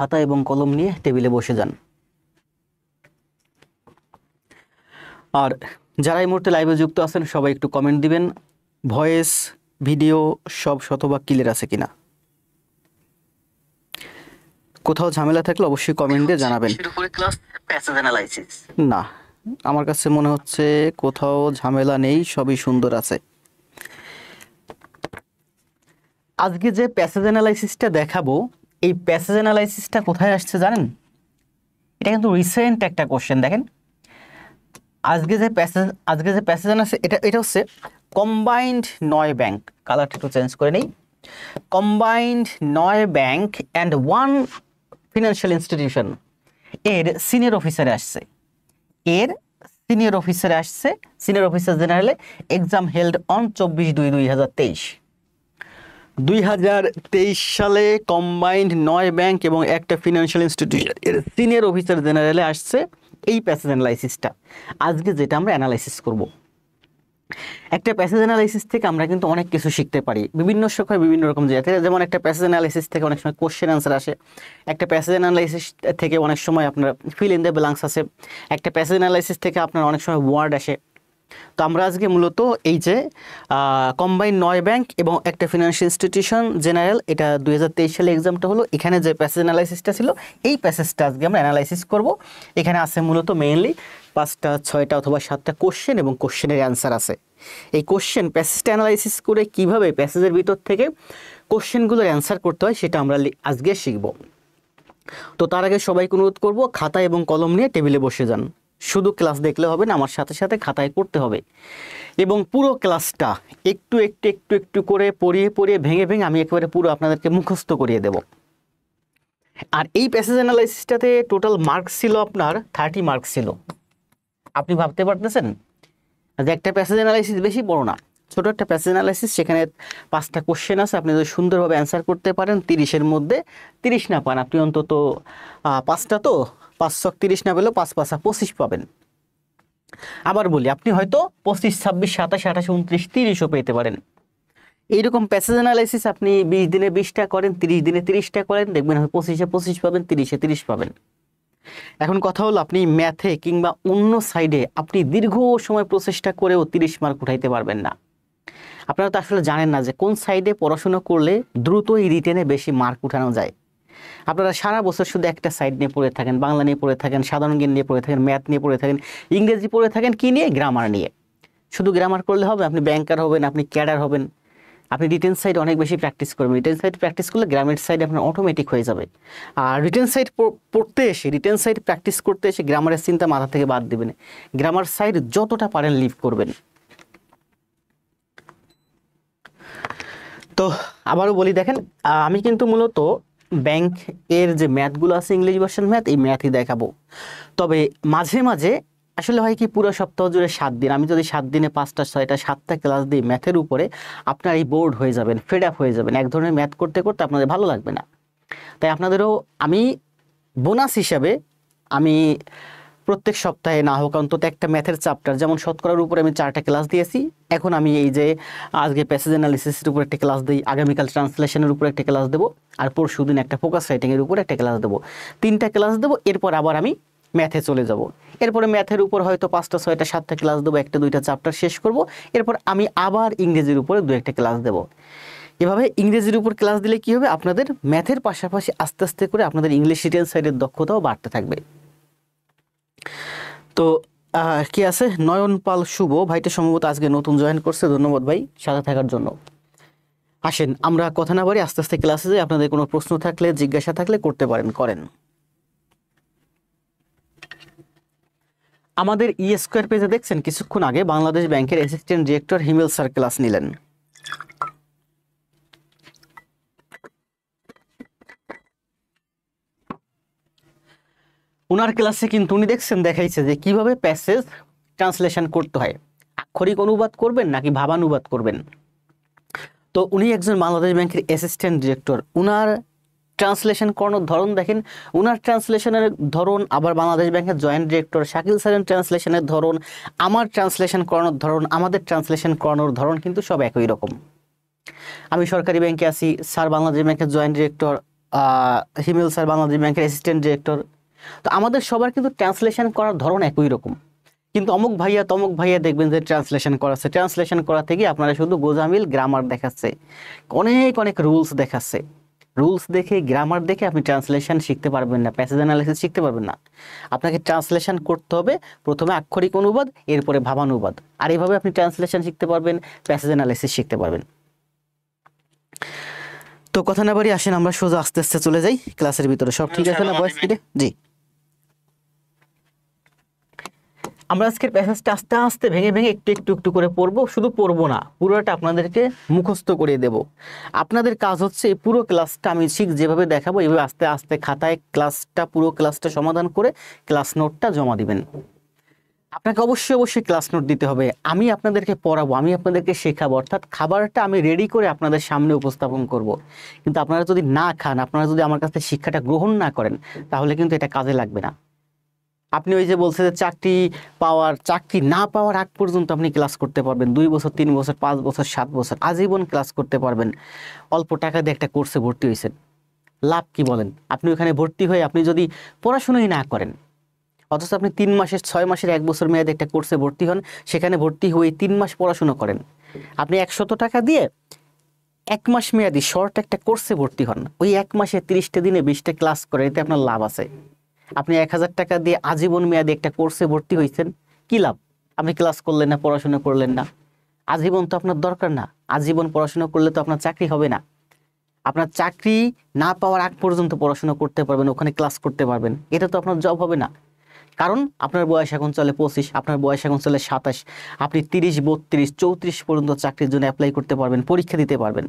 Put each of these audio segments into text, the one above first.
খাতা এবং কলম নিয়ে টেবিলে বসে যান। আর যারা এই মুহূর্তে লাইভে যুক্ত আছেন সবাই একটু কমেন্ট দিবেন, ভয়েস ভিডিও সব শতভাগ ক্লিয়ার আছে কিনা। কোথাও ঝামেলা থাকলে অবশ্যই কমেন্ট দিয়ে জানাবেন। না, আমার কাছে মনে হচ্ছে কোথাও ঝামেলা নেই, সবই সুন্দর আছে। আজকে যে প্যাসেজ অ্যানালাইসিসটা দেখাবো, এই প্যাসেজ অ্যানালাইসিসটা কোথায় আসছে জানেন? এটা কিন্তু রিসেন্ট একটা কোশ্চেন। দেখেন আজকে যে প্যাসেজ অ্যানালাইসিস এটা হচ্ছে কম্বাইন্ড 9 ব্যাংক, কালারটা একটু চেঞ্জ করে নেই। Combined 9 bank and 1 financial institution এর সিনিয়র অফিসারে আসছে। সিনিয়র অফিসার জেনারেলে এক্সাম হেল্ড অন 24/2/2023। 2023 সালে কম্বাইন্ড 9 ব্যাংক এবং একটা ফিনান্সিয়াল ইনস্টিটিউশন এর সিনিয়র অফিসার জেনারেলে আসছে এই প্যাসেজ অ্যানালাইসিসটা। আজকে যেটা আমরা অ্যানালাইসিস করব, একটা প্যাসেজ অ্যানালাইসিস থেকে আমরা কিন্তু অনেক কিছু শিখতে পারি বিভিন্ন সময় বিভিন্ন রকম জায়গা থেকে। যেমন একটা প্যাসেজ অ্যানালাইসিস থেকে অনেক সময় কোশ্চেন অ্যান্সার আসে, একটা প্যাসেজ অ্যানালাইসিস থেকে অনেক সময় আপনার ফিল ইন দ্য ব্ল্যাঙ্কস আসে, একটা প্যাসেজ অ্যানালাইসিস থেকে আপনার অনেক সময় ওয়ার্ড আসে। তো আমরা আজকে মূলত এই যে কম্বাইন্ড 9 ব্যাংক এবং একটা ফিনান্সিয়াল ইনস্টিটিউশন জেনারেল, এটা 2023 সালে এক্সামটা হলো, এখানে যে প্যাসেজ অ্যানালাইসিসটা ছিল এই প্যাসেজটা আজকে আমরা অ্যানালাইসিস করব। এখানে আছে মূলত মেইনলি 5টা 6টা অথবা 7টা কোশ্চেন এবং কোশ্চেনের অ্যান্সার আছে। এই কোশ্চেন প্যাসেজটা অ্যানালাইসিস করে কিভাবে প্যাসেজের ভিতর থেকে কোশ্চেনগুলোর অ্যান্সার করতে হয় সেটা আমরা আজকে শিখব। তো তার আগে সবাইকে অনুরোধ করব, খাতা এবং কলম নিয়ে টেবিলে বসে যান। শুধু ক্লাস দেখলে হবে না, আমার সাথে সাথে খাতায় করতে হবে এবং পুরো ক্লাসটা একটু একটু একটু একটু করে পড়িয়ে পড়িয়ে ভেঙে ভেঙে আমি একেবারে পুরো আপনাদেরকে মুখস্থ করিয়ে দেব। আর এই প্যাসেজ অ্যানালাইসিসটাতে টোটাল মার্কস ছিল আপনার 30 মার্কস ছিল। আপনি ভাবতে পারতেছেন যে একটা প্যাসেজ অ্যানালাইসিস বেশি বড় না, ছোট একটা প্যাসেজ অ্যানালাইসিস, সেখানে 5টা কোশ্চেন আছে। আপনি যদি সুন্দরভাবে অ্যান্সার করতে পারেন, 30-এর মধ্যে 30 না পান, আপনি অন্তত 5টা, তো 5 30 না পেলেও 5 5 25 পাবেন। আবার বলি, আপনি হয়তো 25 26 27 28 29 30ও পেতে পারেন। এইরকম প্যাসেজ অ্যানালাইসিস আপনি 20 দিনে 20টা করেন, 30 দিনে 30টা করেন, দেখবেন হয় 25-এ 25 পাবেন, 30-এ 30 পাবেন। এখন কথা হলো, আপনি ম্যাথে কিংবা অন্য সাইডে আপনি দীর্ঘ সময় প্রচেষ্টা করেও 30 মার্ক উঠাইতে পারবেন না। আপনারা তো আসলে জানেন না যে কোন সাইডে পড়াশোনা করলে দ্রুতই রিটেনে বেশি মার্ক উঠানো যায়। আপনারা সারা বছর শুধু একটা সাইড নিয়ে পড়ে থাকেন, বাংলা নিয়ে পড়ে থাকেন, সাধারণ জ্ঞান নিয়ে পড়ে থাকেন, ম্যাথ নিয়ে পড়ে থাকেন, ইংরেজি পড়ে থাকেন, কি নিয়ে? গ্রামার নিয়ে। শুধু গ্রামার করলে হবে? আপনি ব্যাংকার হবেন, আপনি ক্যাডার হবেন। আপনি রিটেন সাইড অনেক বেশি প্র্যাকটিস করবেন। রিটেন সাইড প্র্যাকটিস করলে গ্রামের সাইড আপনার অটোমেটিক হয়ে যাবে। আর রিটেন সাইড প্র্যাকটিস করতে এসে গ্রামারের চিন্তা মাথা থেকে বাদ দিবেন। গ্রামার সাইড যতটা পারেন লিভ করবেন। তো আবারও বলি, দেখেন আমি কিন্তু মূলত ব্যাংক এর যে ম্যাথগুলো আছে, ইংলিশ ভার্সন ম্যাথ, এই ম্যাথই দেখাবো। তবে মাঝে মাঝে আসলে হয় কি, পুরো সপ্তাহ জুড়ে 7 দিন আমি যদি 7 দিনে 5টা 6টা 7টা ক্লাস দিই ম্যাথের উপরে, আপনার এই বোর্ড হয়ে যাবেন, ফেড আপ হয়ে যাবেন। এক ধরনের ম্যাথ করতে করতে আপনাদের ভালো লাগবে না। তাই আপনাদেরও আমি বোনাস হিসাবে আমি প্রত্যেক সপ্তাহে না হোক অন্তত একটা ম্যাথের চ্যাপ্টার, যেমন শতকরার উপরে আমি 4টা ক্লাস দিয়েছি, এখন আমি এই যে আজকে প্যাসেজ অ্যানালিসিসের উপর একটা ক্লাস দিই, আগামীকাল ট্রান্সলেশনের উপর একটা ক্লাস দেবো, আর পরশু দিন একটা ফোকাস রাইটিংয়ের উপর একটা ক্লাস দেবো। 3টা ক্লাস দেবো, এরপর আবার আমি ম্যাথে চলে যাব। এরপরে ম্যাথের উপর হয়তো 5টা 6টা 7টা ক্লাস দেবো, 1টা 2টা চ্যাপ্টার শেষ করব। এরপর আমি আবার ইংরেজির উপরে 2-1টা ক্লাস দেবো। এভাবে ইংরেজির উপর ক্লাস দিলে কি হবে, আপনাদের ম্যাথের পাশাপাশি আস্তে আস্তে করে আপনাদের ইংলিশ রিটেন সাইডের দক্ষতাও বাড়তে থাকবে। তো কি আছে, নয়ন পাল শুভ ভাইটা সম্ভবত আজকে নতুন জয়েন করছে, ধন্যবাদ ভাই সাথে থাকার জন্য। আসেন আমরা কথা না বাড়ি আস্তে আস্তে ক্লাসে যাই। আপনাদের কোনো প্রশ্ন থাকলে, জিজ্ঞাসা থাকলে করতে পারেন, করেন। আমাদের স্কোয়ার পেজে দেখছেন কিছুক্ষণ আগে বাংলাদেশ ব্যাংকের অ্যাসিস্ট্যান্ট ডিরেক্টর হিমেল স্যার ক্লাস নিলেন। ওনার ক্লাসে কিন্তু উনি দেখছেন দেখাইছে যে কিভাবে প্যাসেজ ট্রান্সলেশন করতে হয়। আক্ষরিক অনুবাদ করবেন নাকি ভাবানুবাদ করবেন। তো উনি একজন বাংলাদেশ ব্যাংকের অ্যাসিস্ট্যান্ট ডিরেক্টর। উনার ট্রান্সলেশন করানোর ধরন দেখেন, উনার ট্রান্সলেশনের ধরন, আবার বাংলাদেশ ব্যাংকের জয়েন্ট ডিরেক্টর শাকিল স্যারের ট্রান্সলেশনের ধরন, আমার ট্রান্সলেশন করানোর ধরন, আমাদের ট্রান্সলেশন করানোর ধরন কিন্তু সব একই রকম। আমি সরকারি ব্যাংকে আছি, স্যার বাংলাদেশ ব্যাংকের জয়েন্ট ডিরেক্টর, হিমেল স্যার বাংলাদেশ ব্যাংকের অ্যাসিস্ট্যান্ট ডিরেক্টর। তো আমাদের সবার কিন্তু ট্রান্সলেশন করার ধরন একই রকম, কিন্তু অমুক ভাইয়া তমুক ভাইয়া দেখবেন যে ট্রান্সলেশন করাচ্ছে, ট্রান্সলেশন করা থেকে আপনারা শুধু গোজামিল গ্রামার দেখাচ্ছে, অনেক অনেক রুলস দেখাচ্ছে। রুলস দেখে গ্রামার দেখে আপনি ট্রান্সলেশন শিখতে পারবেন না, প্যাসেজ অ্যানালাইসিস শিখতে পারবেন না। আপনাকে ট্রান্সলেশন করতে হবে, প্রথমে আক্ষরিক অনুবাদ, এরপরে ভাবানুবাদ, আর এইভাবে আপনি ট্রান্সলেশন শিখতে পারবেন, প্যাসেজ অ্যানালাইসিস শিখতে পারবেন। তো কথা না বাড়ি আসেন আমরা সোজা আস্তে আস্তে চলে যাই ক্লাসের ভিতরে। সব ঠিক আছে না ভয়েস ফিডে? জি, আমরা আজকের প্যাসেজটা আস্তে আস্তে ভেঙে ভেঙে একটু একটু একটু করে পড়বো, শুধু পড়বো না, পুরোটা আপনাদেরকে মুখস্থ করে দেব। আপনাদের কাজ হচ্ছে এই পুরো ক্লাসটা আমি ঠিক যেভাবে দেখাবো এইভাবে আস্তে আস্তে খাতায় ক্লাসটা পুরো ক্লাসটা সমাধান করে ক্লাস নোটটা জমা দিবেন। আপনাকে অবশ্যই অবশ্যই ক্লাস নোট দিতে হবে। আমি আপনাদেরকে পড়াবো, আমি আপনাদেরকে শেখাবো, অর্থাৎ খাবারটা আমি রেডি করে আপনাদের সামনে উপস্থাপন করব। কিন্তু আপনারা যদি না খান, আপনারা যদি আমার কাছ থেকে শিক্ষাটা গ্রহণ না করেন, তাহলে কিন্তু এটা কাজে লাগবে না। আপনি ওই যে বলছে যে চাকরি না পাওয়ার আগ পর্যন্ত আপনি ক্লাস করতে পারবেন, 2 বছর 3 বছর 5 বছর 7 বছর আজীবন ক্লাস করতে পারবেন। অল্প টাকা দিয়ে একটা কোর্সে ভর্তি হয়েছেন, লাভ কি বলেন? আপনি ওখানে ভর্তি হয়ে আপনি যদি পড়াশোনাই না করেন, অথচ আপনি 3 মাসের 6 মাসের 1 বছর মেয়াদে একটা কোর্সে ভর্তি হন, সেখানে ভর্তি হয়ে 3 মাস পড়াশোনা করেন, আপনি 100 টাকা দিয়ে 1 মাস মেয়াদি শর্ট একটা কোর্সে ভর্তি হন, ওই 1 মাসে 30টা দিনে 20টা ক্লাস করে, এতে আপনার লাভ আছে। আপনি 1000 টাকা দিয়ে আজীবন মেয়াদে একটা কোর্সে ভর্তি হয়েছেন, কি লাভ? আপনি ক্লাস করলেন না, পড়াশোনা করলেন না। আজীবন তো আপনার দরকার না, আজীবন পড়াশোনা করলে তো আপনার চাকরি হবে না। আপনার চাকরি না পাওয়ার আগ পর্যন্ত পড়াশোনা করতে পারবেন, ওখানে ক্লাস করতে পারবেন, এটা তো আপনার জব হবে না। কারণ আপনার বয়স এখন চলে 25, আপনার বয়স এখন চলে 27, আপনি 30 32 34 পর্যন্ত চাকরির জন্য অ্যাপ্লাই করতে পারবেন, পরীক্ষা দিতে পারবেন।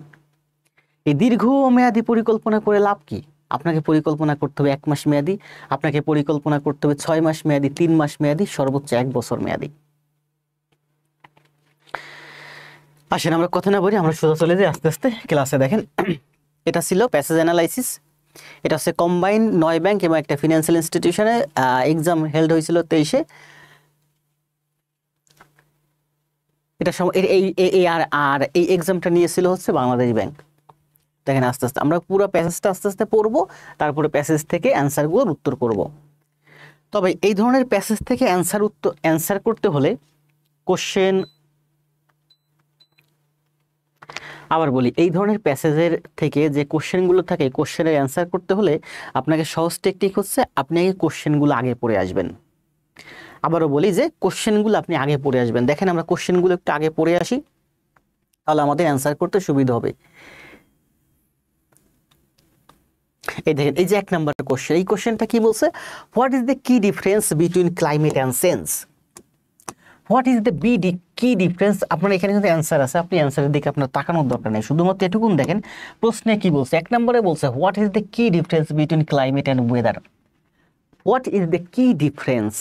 এই দীর্ঘমেয়াদী পরিকল্পনা করে লাভ কি? আপনাকে পরিকল্পনা করতে হবে 1 মাস মেয়াদি, আপনাকে পরিকল্পনা করতে হবে 6 মাস মেয়াদি, 3 মাস মেয়াদি, সর্বোচ্চ 1 বছর মেয়াদি। আসেন আমরা কথা না বলি, আমরা সোজা চলে যাই আস্তে আস্তে ক্লাসে। দেখেন, এটা ছিল প্যাসেজ অ্যানালাইসিস। এটা হচ্ছে কম্বাইন্ড 9 ব্যাংক এবং একটা ফিনান্সিয়াল ইনস্টিটিউশনে এক্সাম হেল্ড হয়েছিল 23-এ। এটা এই এক্সামটা নিয়েছিল হচ্ছে বাংলাদেশ ব্যাংক। দেখেন আস্তে আস্তে আমরা পুরো প্যাসেজটা আস্তে আস্তে পড়বো, তারপরে প্যাসেজ থেকে অ্যান্সারগুলোর উত্তর করব। তবে এই ধরনের প্যাসেজ থেকে অ্যান্সার করতে হলে কোশ্চেন, আবার বলি, এই ধরনের প্যাসেজের থেকে যে কোশ্চেনগুলো থাকে, কোশ্চেনের অ্যান্সার করতে হলে আপনাকে সহজ টেকনিক হচ্ছে আপনি আগে কোশ্চেনগুলো আগে পড়ে আসবেন। আবারও বলি যে কোশ্চেনগুলো আপনি আগে পড়ে আসবেন। দেখেন আমরা কোশ্চেনগুলো একটু আগে পড়ে আসি, তাহলে আমাদের অ্যান্সার করতে সুবিধা হবে। এই দেখেন, এই যে 1 নম্বর কোশ্চেন, এই কোশ্চেনটা কি বলছে? হোয়াট ইজ দ্য কি difference between climate and sense? What is the কি ডিফারেন্স? আপনার এখানে কিন্তু অ্যান্সার আছে, আপনি অ্যান্সারের দিকে আপনার তাকানোর দরকার নেই, শুধুমাত্র এটুকুন দেখেন প্রশ্নে কি বলছে। 1 নম্বরে বলছে হোয়াট ইজ দ্য কি difference between climate and weather. What is the কি ডিফারেন্স,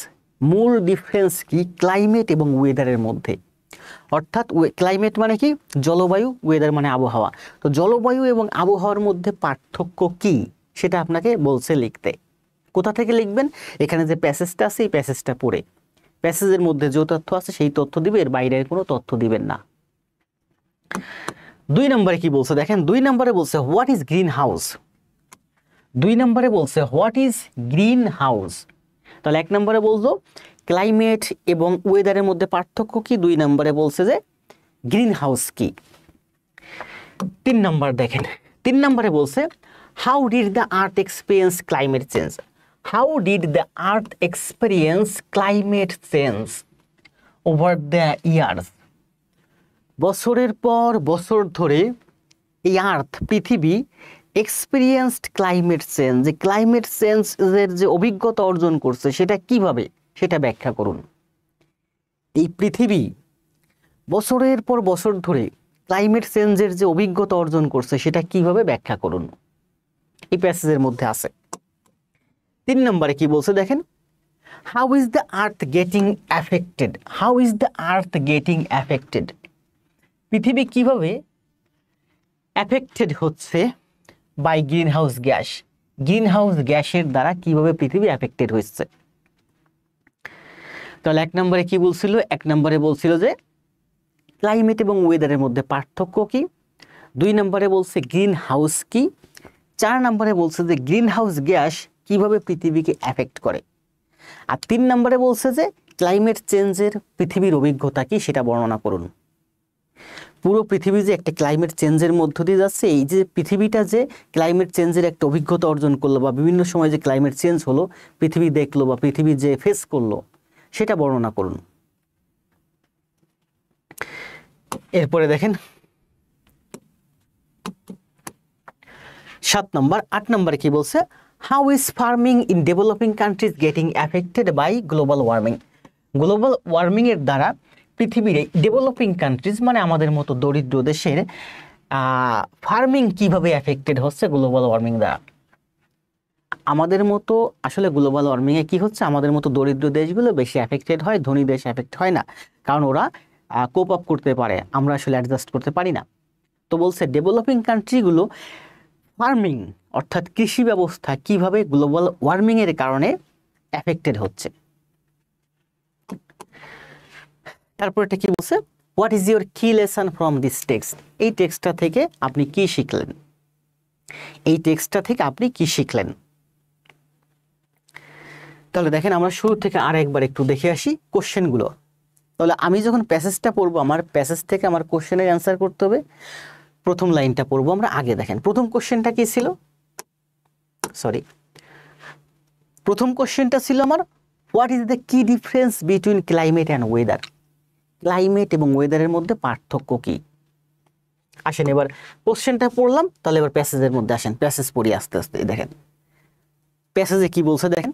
মূল ডিফারেন্স কি ক্লাইমেট এবং ওয়েদারের মধ্যে? অর্থাৎ ক্লাইমেট মানে কি? জলবায়ু, ওয়েদার মানে আবহাওয়া। তো জলবায়ু এবং আবহাওয়ার মধ্যে পার্থক্য কি সেটা আপনাকে বলছে লিখতে। কোথা থেকে লিখবেন? এখানে যে প্যাসেজটা আছে এই প্যাসেজটা পড়ে, প্যাসেজের মধ্যে যে তথ্য আছে সেই তথ্য দিবে, এর বাইরের কোনো তথ্য দিবেন না। 2 নম্বরে কি বলছে দেখেন, 2 নম্বরে বলছে হোয়াট ইজ গ্রিন হাউস। 2 নম্বরে বলছে হোয়াট ইজ গ্রিন হাউস। তাহলে 1 নম্বরে বলছো ক্লাইমেট এবং ওয়েদারের মধ্যে পার্থক্য কি, 2 নম্বরে বলছে যে গ্রিন হাউস কি। 3 নম্বর দেখেন, 3 নম্বরে বলছে how did the earth experience climate change. How did the earth experience climate change over the years. বছরের পর বছর ধরে এই আর্থ, পৃথিবী এক্সপিরিয়েন্সড ক্লাইমেট চেঞ্জ, যে ক্লাইমেট চেঞ্জের যে অভিজ্ঞতা অর্জন করছে সেটা কিভাবে, সেটা ব্যাখ্যা করুন। এই পৃথিবী বছরের পর বছর ধরে ক্লাইমেট চেঞ্জের যে অভিজ্ঞতা অর্জন করছে সেটা কিভাবে ব্যাখ্যা করুন, এই প্যাসেজের মধ্যে আছে। 3 নম্বরে কি বলছে দেখেন, how is the earth getting affected. How is the earth getting affected, পৃথিবী কিভাবে অ্যাফেক্টেড হচ্ছে by green house gas. Green house গ্যাসের দ্বারা কিভাবে পৃথিবী অ্যাফেক্টেড হচ্ছে। তাহলে 1 নম্বরে কি বলছিল? 1 নম্বরে বলছিল যে ক্লাইমেট এবং ওয়েদারের মধ্যে পার্থক্য কি। 2 নম্বরে বলছে গ্রিন হাউস কি। 4 নম্বরে বলছে যে গ্রিন হাউস গ্যাস কিভাবে পৃথিবীকে এফেক্ট করে। আর 3 নম্বরে বলছে যে ক্লাইমেট চেঞ্জের পৃথিবীর অভিজ্ঞতা কি সেটা বর্ণনা করুন। পুরো পৃথিবী যে একটা ক্লাইমেট চেঞ্জের মধ্য দিয়ে যাচ্ছে, এই যে পৃথিবীটা যে ক্লাইমেট চেঞ্জের একটা অভিজ্ঞতা অর্জন করলো বা বিভিন্ন সময় যে ক্লাইমেট চেঞ্জ হলো পৃথিবী দেখলো বা পৃথিবী যে ফেস করলো সেটা বর্ণনা করুন। এরপরে দেখেন 7 নম্বর। 8 নম্বরে কি বলছে, how is farming in developing countries getting affected by global warming. Global warming এর দ্বারা পৃথিবীর ডেভেলপিং কান্ট্রিজ মানে আমাদের মতো দরিদ্র দেশের ফার্মিং কিভাবে এফেক্টেড হচ্ছে গ্লোবাল ওয়ার্মিং দ্বারা। আমাদের মতো আসলে গ্লোবাল ওয়ার্মিংয়ে কি হচ্ছে, আমাদের মতো দরিদ্র দেশগুলো বেশি এফেক্টেড হয়, ধনী দেশ এফেক্ট হয় না, কারণ ওরা কোপ আপ করতে পারে, আমরা আসলে অ্যাডজাস্ট করতে পারি না। তো বলছে ডেভেলপিং কান্ট্রিগুলো ফার্মিং অর্থাৎ কৃষি ব্যবস্থা কিভাবে গ্লোবাল ওয়ার্মিংয়ের কারণে এফেক্টেড হচ্ছে। তারপর এটা কি বলছে, হোয়াট ইজ ইউর কি লেসন ফ্রম দিস টেক্সট। এই টেক্সটটা থেকে আপনি কি শিখলেন, এই টেক্সটটা থেকে আপনি কি শিখলেন। তাহলে দেখেন আমরা শুরু থেকে আর একবার একটু দেখে আসি কোশ্চেনগুলো। তাহলে আমি যখন প্যাসেজটা পড়বো আমার প্যাসেজ থেকে আমার কোশ্চেনের অ্যান্সার করতে হবে। প্রথম লাইনটা পড়বো আমরা আগে। দেখেন প্রথম কোশ্চেনটা কি ছিল, প্রথম কোশ্চেনটা ছিল আমার হোয়াট ইজ দ্য কি difference between climate and weather. Climate এবং ওয়েদারের মধ্যে পার্থক্য কি। আসেন এবার কোশ্চেনটা পড়লাম, তাহলে এবার প্যাসেজের মধ্যে আসেন, প্যাসেজ পড়ি আস্তে আস্তে। দেখেন প্যাসেজে কি বলছে দেখেন,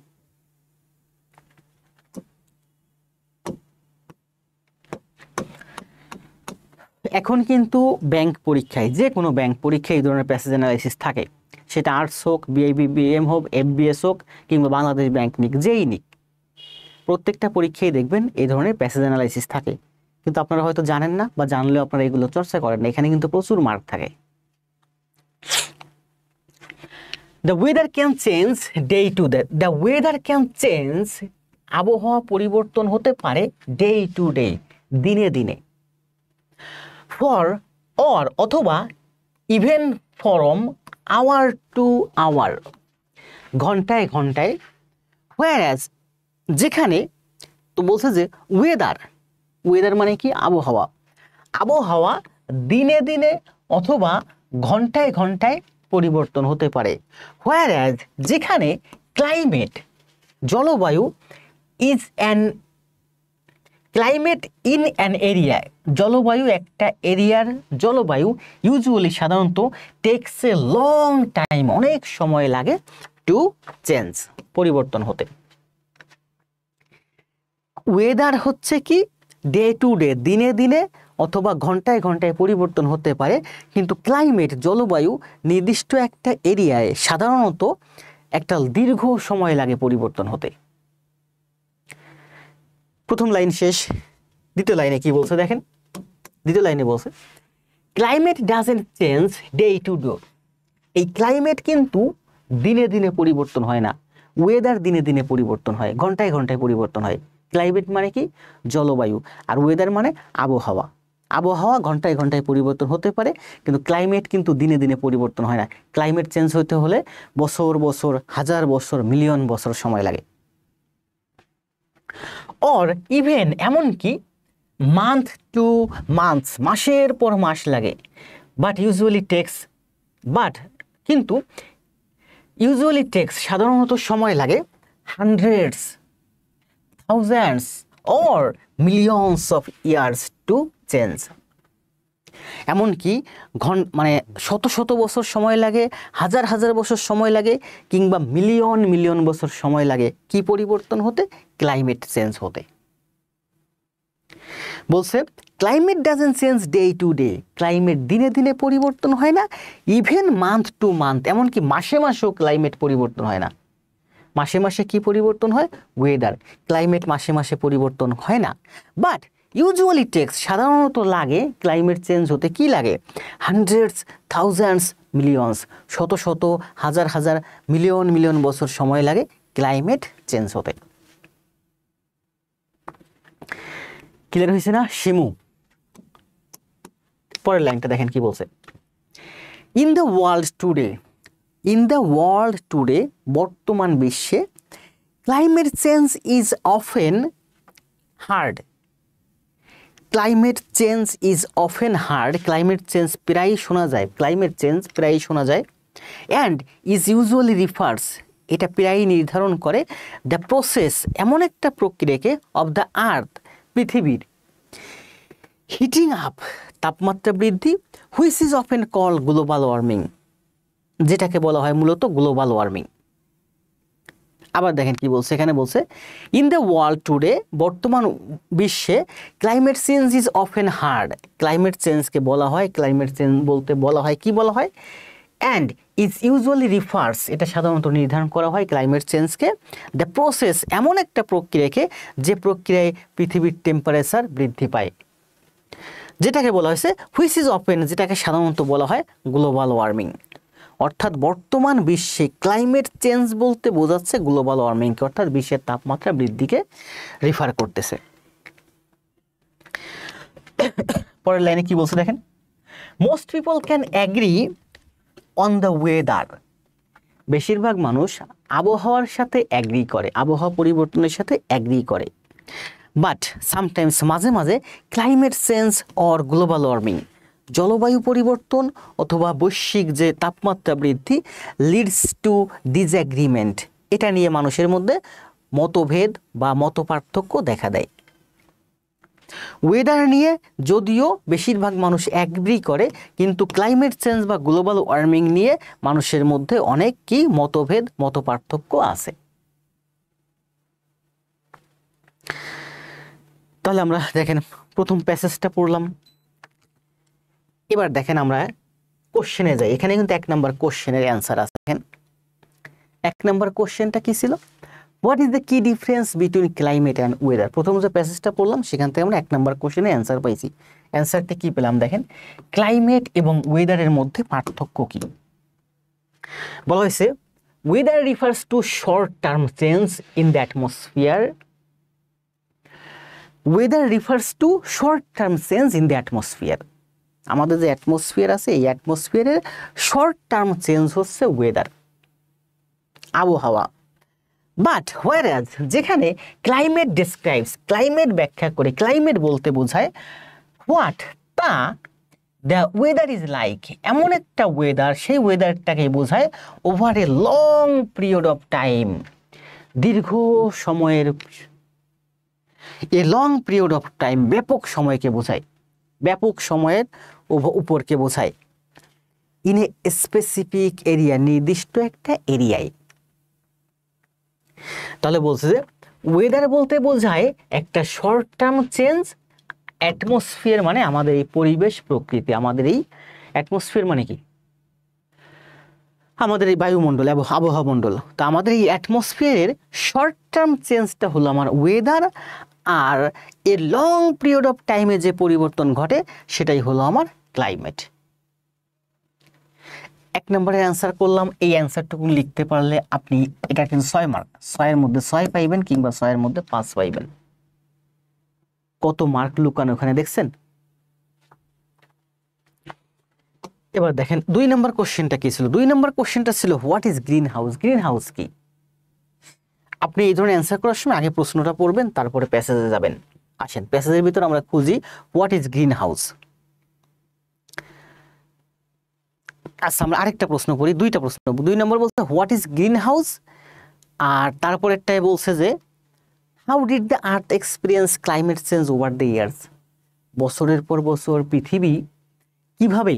এখন কিন্তু ব্যাংক পরীক্ষায়, যে কোনো ব্যাংক পরীক্ষায় এই ধরনের প্যাসেজ অ্যানালাইসিস থাকে, সেটা আর্টস হোক, বিআইবিএম হোক, এফবিএস হোক কিংবা বাংলাদেশ ব্যাংক নিক, যেই নিক, প্রত্যেকটা পরীক্ষায় দেখবেন এই ধরনের প্যাসেজ অ্যানালাইসিস থাকে। কিন্তু আপনারা হয়তো জানেন না বা জানলেও আপনারা এগুলো চর্চা করেন না, এখানে কিন্তু প্রচুর মার্ক থাকে। The weather can change day to day. The weather can change, আবহাওয়া পরিবর্তন হতে পারে ডে টু ডে, দিনে দিনে। ফর অর অথবা even from hour to hour, ঘন্টায় ঘন্টায়। হোয়ারএজ, যেখানে, তো বলছে যে ওয়েদার, ওয়েদার মানে কি আবহাওয়া, আবহাওয়া দিনে দিনে অথবা ঘন্টায় ঘন্টায় পরিবর্তন হতে পারে। হোয়ারএজ, যেখানে ক্লাইমেট, জলবায়ু, is an climate in an area, জলবায়ু একটা এরিয়ার জলবায়ু ইউজুয়ালি সাধারণত টেকস এ লং টাইম, অনেক সময় লাগে টু চেঞ্জ, পরিবর্তন হতে। ওয়েদার হচ্ছে কি ডে টু ডে, দিনে দিনে অথবা ঘন্টায় ঘন্টায় পরিবর্তন হতে পারে, কিন্তু ক্লাইমেট, জলবায়ু নির্দিষ্ট একটা এরিয়ায় সাধারণত একটা দীর্ঘ সময় লাগে পরিবর্তন হতে। প্রথম লাইন শেষ। দ্বিতীয় লাইনে কি বলছে দেখেন, দ্বিতীয় লাইনে বলছে climate doesn't change day to day. এই ক্লাইমেট কিন্তু দিনে দিনে পরিবর্তন হয় না, ওয়েদার দিনে দিনে পরিবর্তন হয়, ঘন্টায় ঘন্টায় পরিবর্তন হয়। ক্লাইমেট মানে কি জলবায়ু, আর ওয়েদার মানে আবহাওয়া। আবহাওয়া ঘন্টায় ঘন্টায় পরিবর্তন হতে পারে, কিন্তু ক্লাইমেট কিন্তু দিনে দিনে পরিবর্তন হয় না। ক্লাইমেট চেঞ্জ হতে হলে বছর বছর, হাজার বছর, মিলিয়ন বছর সময় লাগে। অর ইভেন, এমনকি মান্থ টু মান্থস, মাসের পর মাস লাগে। বাট ইউজুয়ালি টেক্স, বাট কিন্তু ইউজুয়ালি টেক্স সাধারণত সময় লাগে hundreds, thousands or millions of years to change. এমনকি মানে শত শত বছর সময় লাগে, হাজার হাজার বছর সময় লাগে, কিংবা মিলিয়ন মিলিয়ন বছর সময় লাগে কি পরিবর্তন হতে, ক্লাইমেট চেঞ্জ হতে। বলছে climate doesn't change day to day, climate দিনে দিনে পরিবর্তন হয় না, ইভেন মান্থ টু মান্থ, এমনকি মাসে মাসেও ক্লাইমেট পরিবর্তন হয় না। মাসে মাসে কি পরিবর্তন হয়, ওয়েদার। ক্লাইমেট মাসে মাসে পরিবর্তন হয় না, বাট ইউজুয়ালি টেক্স সাধারণত লাগে ক্লাইমেট চেঞ্জ হতে কি লাগে, হান্ড্রেডস, থাউজেন্ডস, মিলিয়নস, শত শত, হাজার হাজার, মিলিয়ন মিলিয়ন বছর সময় লাগে ক্লাইমেট চেঞ্জ হতে। ক্লিয়ার হয়েছে না শিমু? পরের লাইনটা দেখেন কি বলছে, in the world today, in the world today, বর্তমান বিশ্বে, climate change is often heard. Climate change is often heard, climate change প্রায় শোনা যায়, ক্লাইমেট চেঞ্জ প্রায় শোনা যায়। অ্যান্ড ইজ ইউজুয়ালি রিফার্স, এটা প্রায় নির্ধারণ করে দ্য প্রসেস, এমন একটা প্রক্রিয়াকে, অফ দ্য আর্থ, পৃথিবীর, হিটিং আপ, তাপমাত্রা বৃদ্ধি, which is often call global warming, যেটাকে বলা হয় মূলত গ্লোবাল ওয়ার্মিং। আবার দেখেন কি বলছে, এখানে বলছে ইন দ্য ওয়ার্ল্ড টুডে, বর্তমান বিশ্বে, climate change is often heard, climate চেঞ্জকে বলা হয়, ক্লাইমেট চেঞ্জ বলতে বলা হয়, কি বলা হয়, অ্যান্ড ইজ ইউজুয়ালি রিফার্স, এটা সাধারণত নির্ধারণ করা হয় ক্লাইমেট চেঞ্জকে, দ্য প্রসেস, এমন একটা প্রক্রিয়াকে যে প্রক্রিয়ায় পৃথিবীর টেম্পারেচার বৃদ্ধি পায়, যেটাকে বলা হয়েছে হুইচ ইজ অফেন, যেটাকে সাধারণত বলা হয় গ্লোবাল ওয়ার্মিং। অর্থাৎ বর্তমান বিশ্বে ক্লাইমেট চেঞ্জ বলতে বোঝাচ্ছে গ্লোবাল ওয়ার্মিংকে, অর্থাৎ বিশ্বের তাপমাত্রা বৃদ্ধিকে রেফার করতেছে। পরের লাইনে কি বলছে দেখেন, most people can agree on the weather, বেশিরভাগ মানুষ আবহাওয়ার সাথে অ্যাগ্রি করে, আবহাওয়া পরিবর্তনের সাথে অ্যাগ্রি করে। বাট সামটাইমস, মাঝে মাঝে, climate change or global warming, জলবায়ু পরিবর্তন অথবা বৈশ্বিক যে তাপমাত্রা বৃদ্ধি, লিডস টু ডিসএগ্রিমেন্ট, এটা নিয়ে মানুষের মধ্যে মতভেদ বা মতপার্থক্য দেখা দেয়। ওয়েদার নিয়ে যদিও বেশিরভাগ মানুষ অ্যাগ্রি করে, কিন্তু ক্লাইমেট চেঞ্জ বা গ্লোবাল ওয়ার্মিং নিয়ে মানুষের মধ্যে অনেক কি মতভেদ, মতপার্থক্য আছে। তাহলে আমরা দেখেন প্রথম প্যাসেজটা পড়লাম। এবার দেখেন আমরা কোশ্চেনে যাই, এখানে কিন্তু 1 নম্বর কোশ্চেনের অ্যান্সার আছে। দেখেন 1 নম্বর কোশ্চেনটা কি ছিল, হোয়াট ইজ দ্য কি difference between climate and weather. প্রথম যে প্যাসেজটা পড়লাম সেখান থেকে আমরা 1 নম্বর কোশ্চেনে অ্যান্সার পাইছি। অ্যান্সারটা কি পেলাম দেখেন, ক্লাইমেট এবং ওয়েদারের মধ্যে পার্থক্য কি বলা হয়েছে, weather refers to short term change in the atmosphere, weather refers to short term change in the atmosphere, আমাদের যে অ্যাটমসফিয়ার আছে এই অ্যাটমসফিয়ারের শর্ট টার্ম চেঞ্জ হচ্ছে ওয়েদার, আবহাওয়া। বাট হোয়ারাজ, যেখানে ক্লাইমেট ডেসক্রাইবস, ক্লাইমেট ব্যাখ্যা করে, ক্লাইমেট বলতে বোঝায় হোয়াট, তা, দ্য ওয়েদার ইজ লাইক, এমন একটা ওয়েদার, সেই ওয়েদারটাকে বোঝায় over a long period of time, দীর্ঘ সময়ের, a long period of time, ব্যাপক সময়কে বোঝায়, ব্যাপক সময়ের উপরকে বোঝায়, ইন এ স্পেসিফিক এরিয়া, নির্দিষ্ট একটা এরিয়ায়। তাহলে বলছে যে ওয়েদার বলতে বোঝায় একটা শর্ট টার্ম চেঞ্জ, অ্যাটমসফিয়ার মানে আমাদের এই পরিবেশ প্রকৃতি, আমাদের এই অ্যাটমসফিয়ার মানে কি, আমাদের এই বায়ুমণ্ডল, আবহাওয়া মণ্ডল। তো আমাদের এই অ্যাটমসফিয়ারের শর্ট টার্ম চেঞ্জটা হলো আমার ওয়েদার, আর এর লং পিরিয়ড অফ টাইমে যে পরিবর্তন ঘটে সেটাই হলো আমার ক্লাইমেট। 1 নম্বরের অ্যান্সার করলাম, এই অ্যান্সারটুকু লিখতে পারলে আপনি, এটা কিন্তু 6 মার্ক, 6-এর মধ্যে 6 পাইবেন কিংবা 6-এর মধ্যে 5 পাইবেন। কত মার্ক লুকানো ওখানে দেখছেন। এবার দেখেন 2 নম্বর কোশ্চেনটা কি ছিল, 2 নম্বর কোশ্চেনটা ছিল what is green house, green house কি। আপনি এই ধরনের অ্যান্সার করার সময় আগে প্রশ্নটা পড়বেন, তারপরে প্যাসেজে যাবেন। আসেন প্যাসেজের ভিতর আমরা খুঁজি হোয়াট ইজ গ্রিন হাউস। আচ্ছা আমরা আরেকটা প্রশ্ন করি, 2টা প্রশ্ন। 2 নম্বর বলছে হোয়াট ইজ গ্রিন হাউস, আর তারপরেরটায় বলছে যে how did the earth experience climate change over the years, বছরের পর বছর পৃথিবী কিভাবে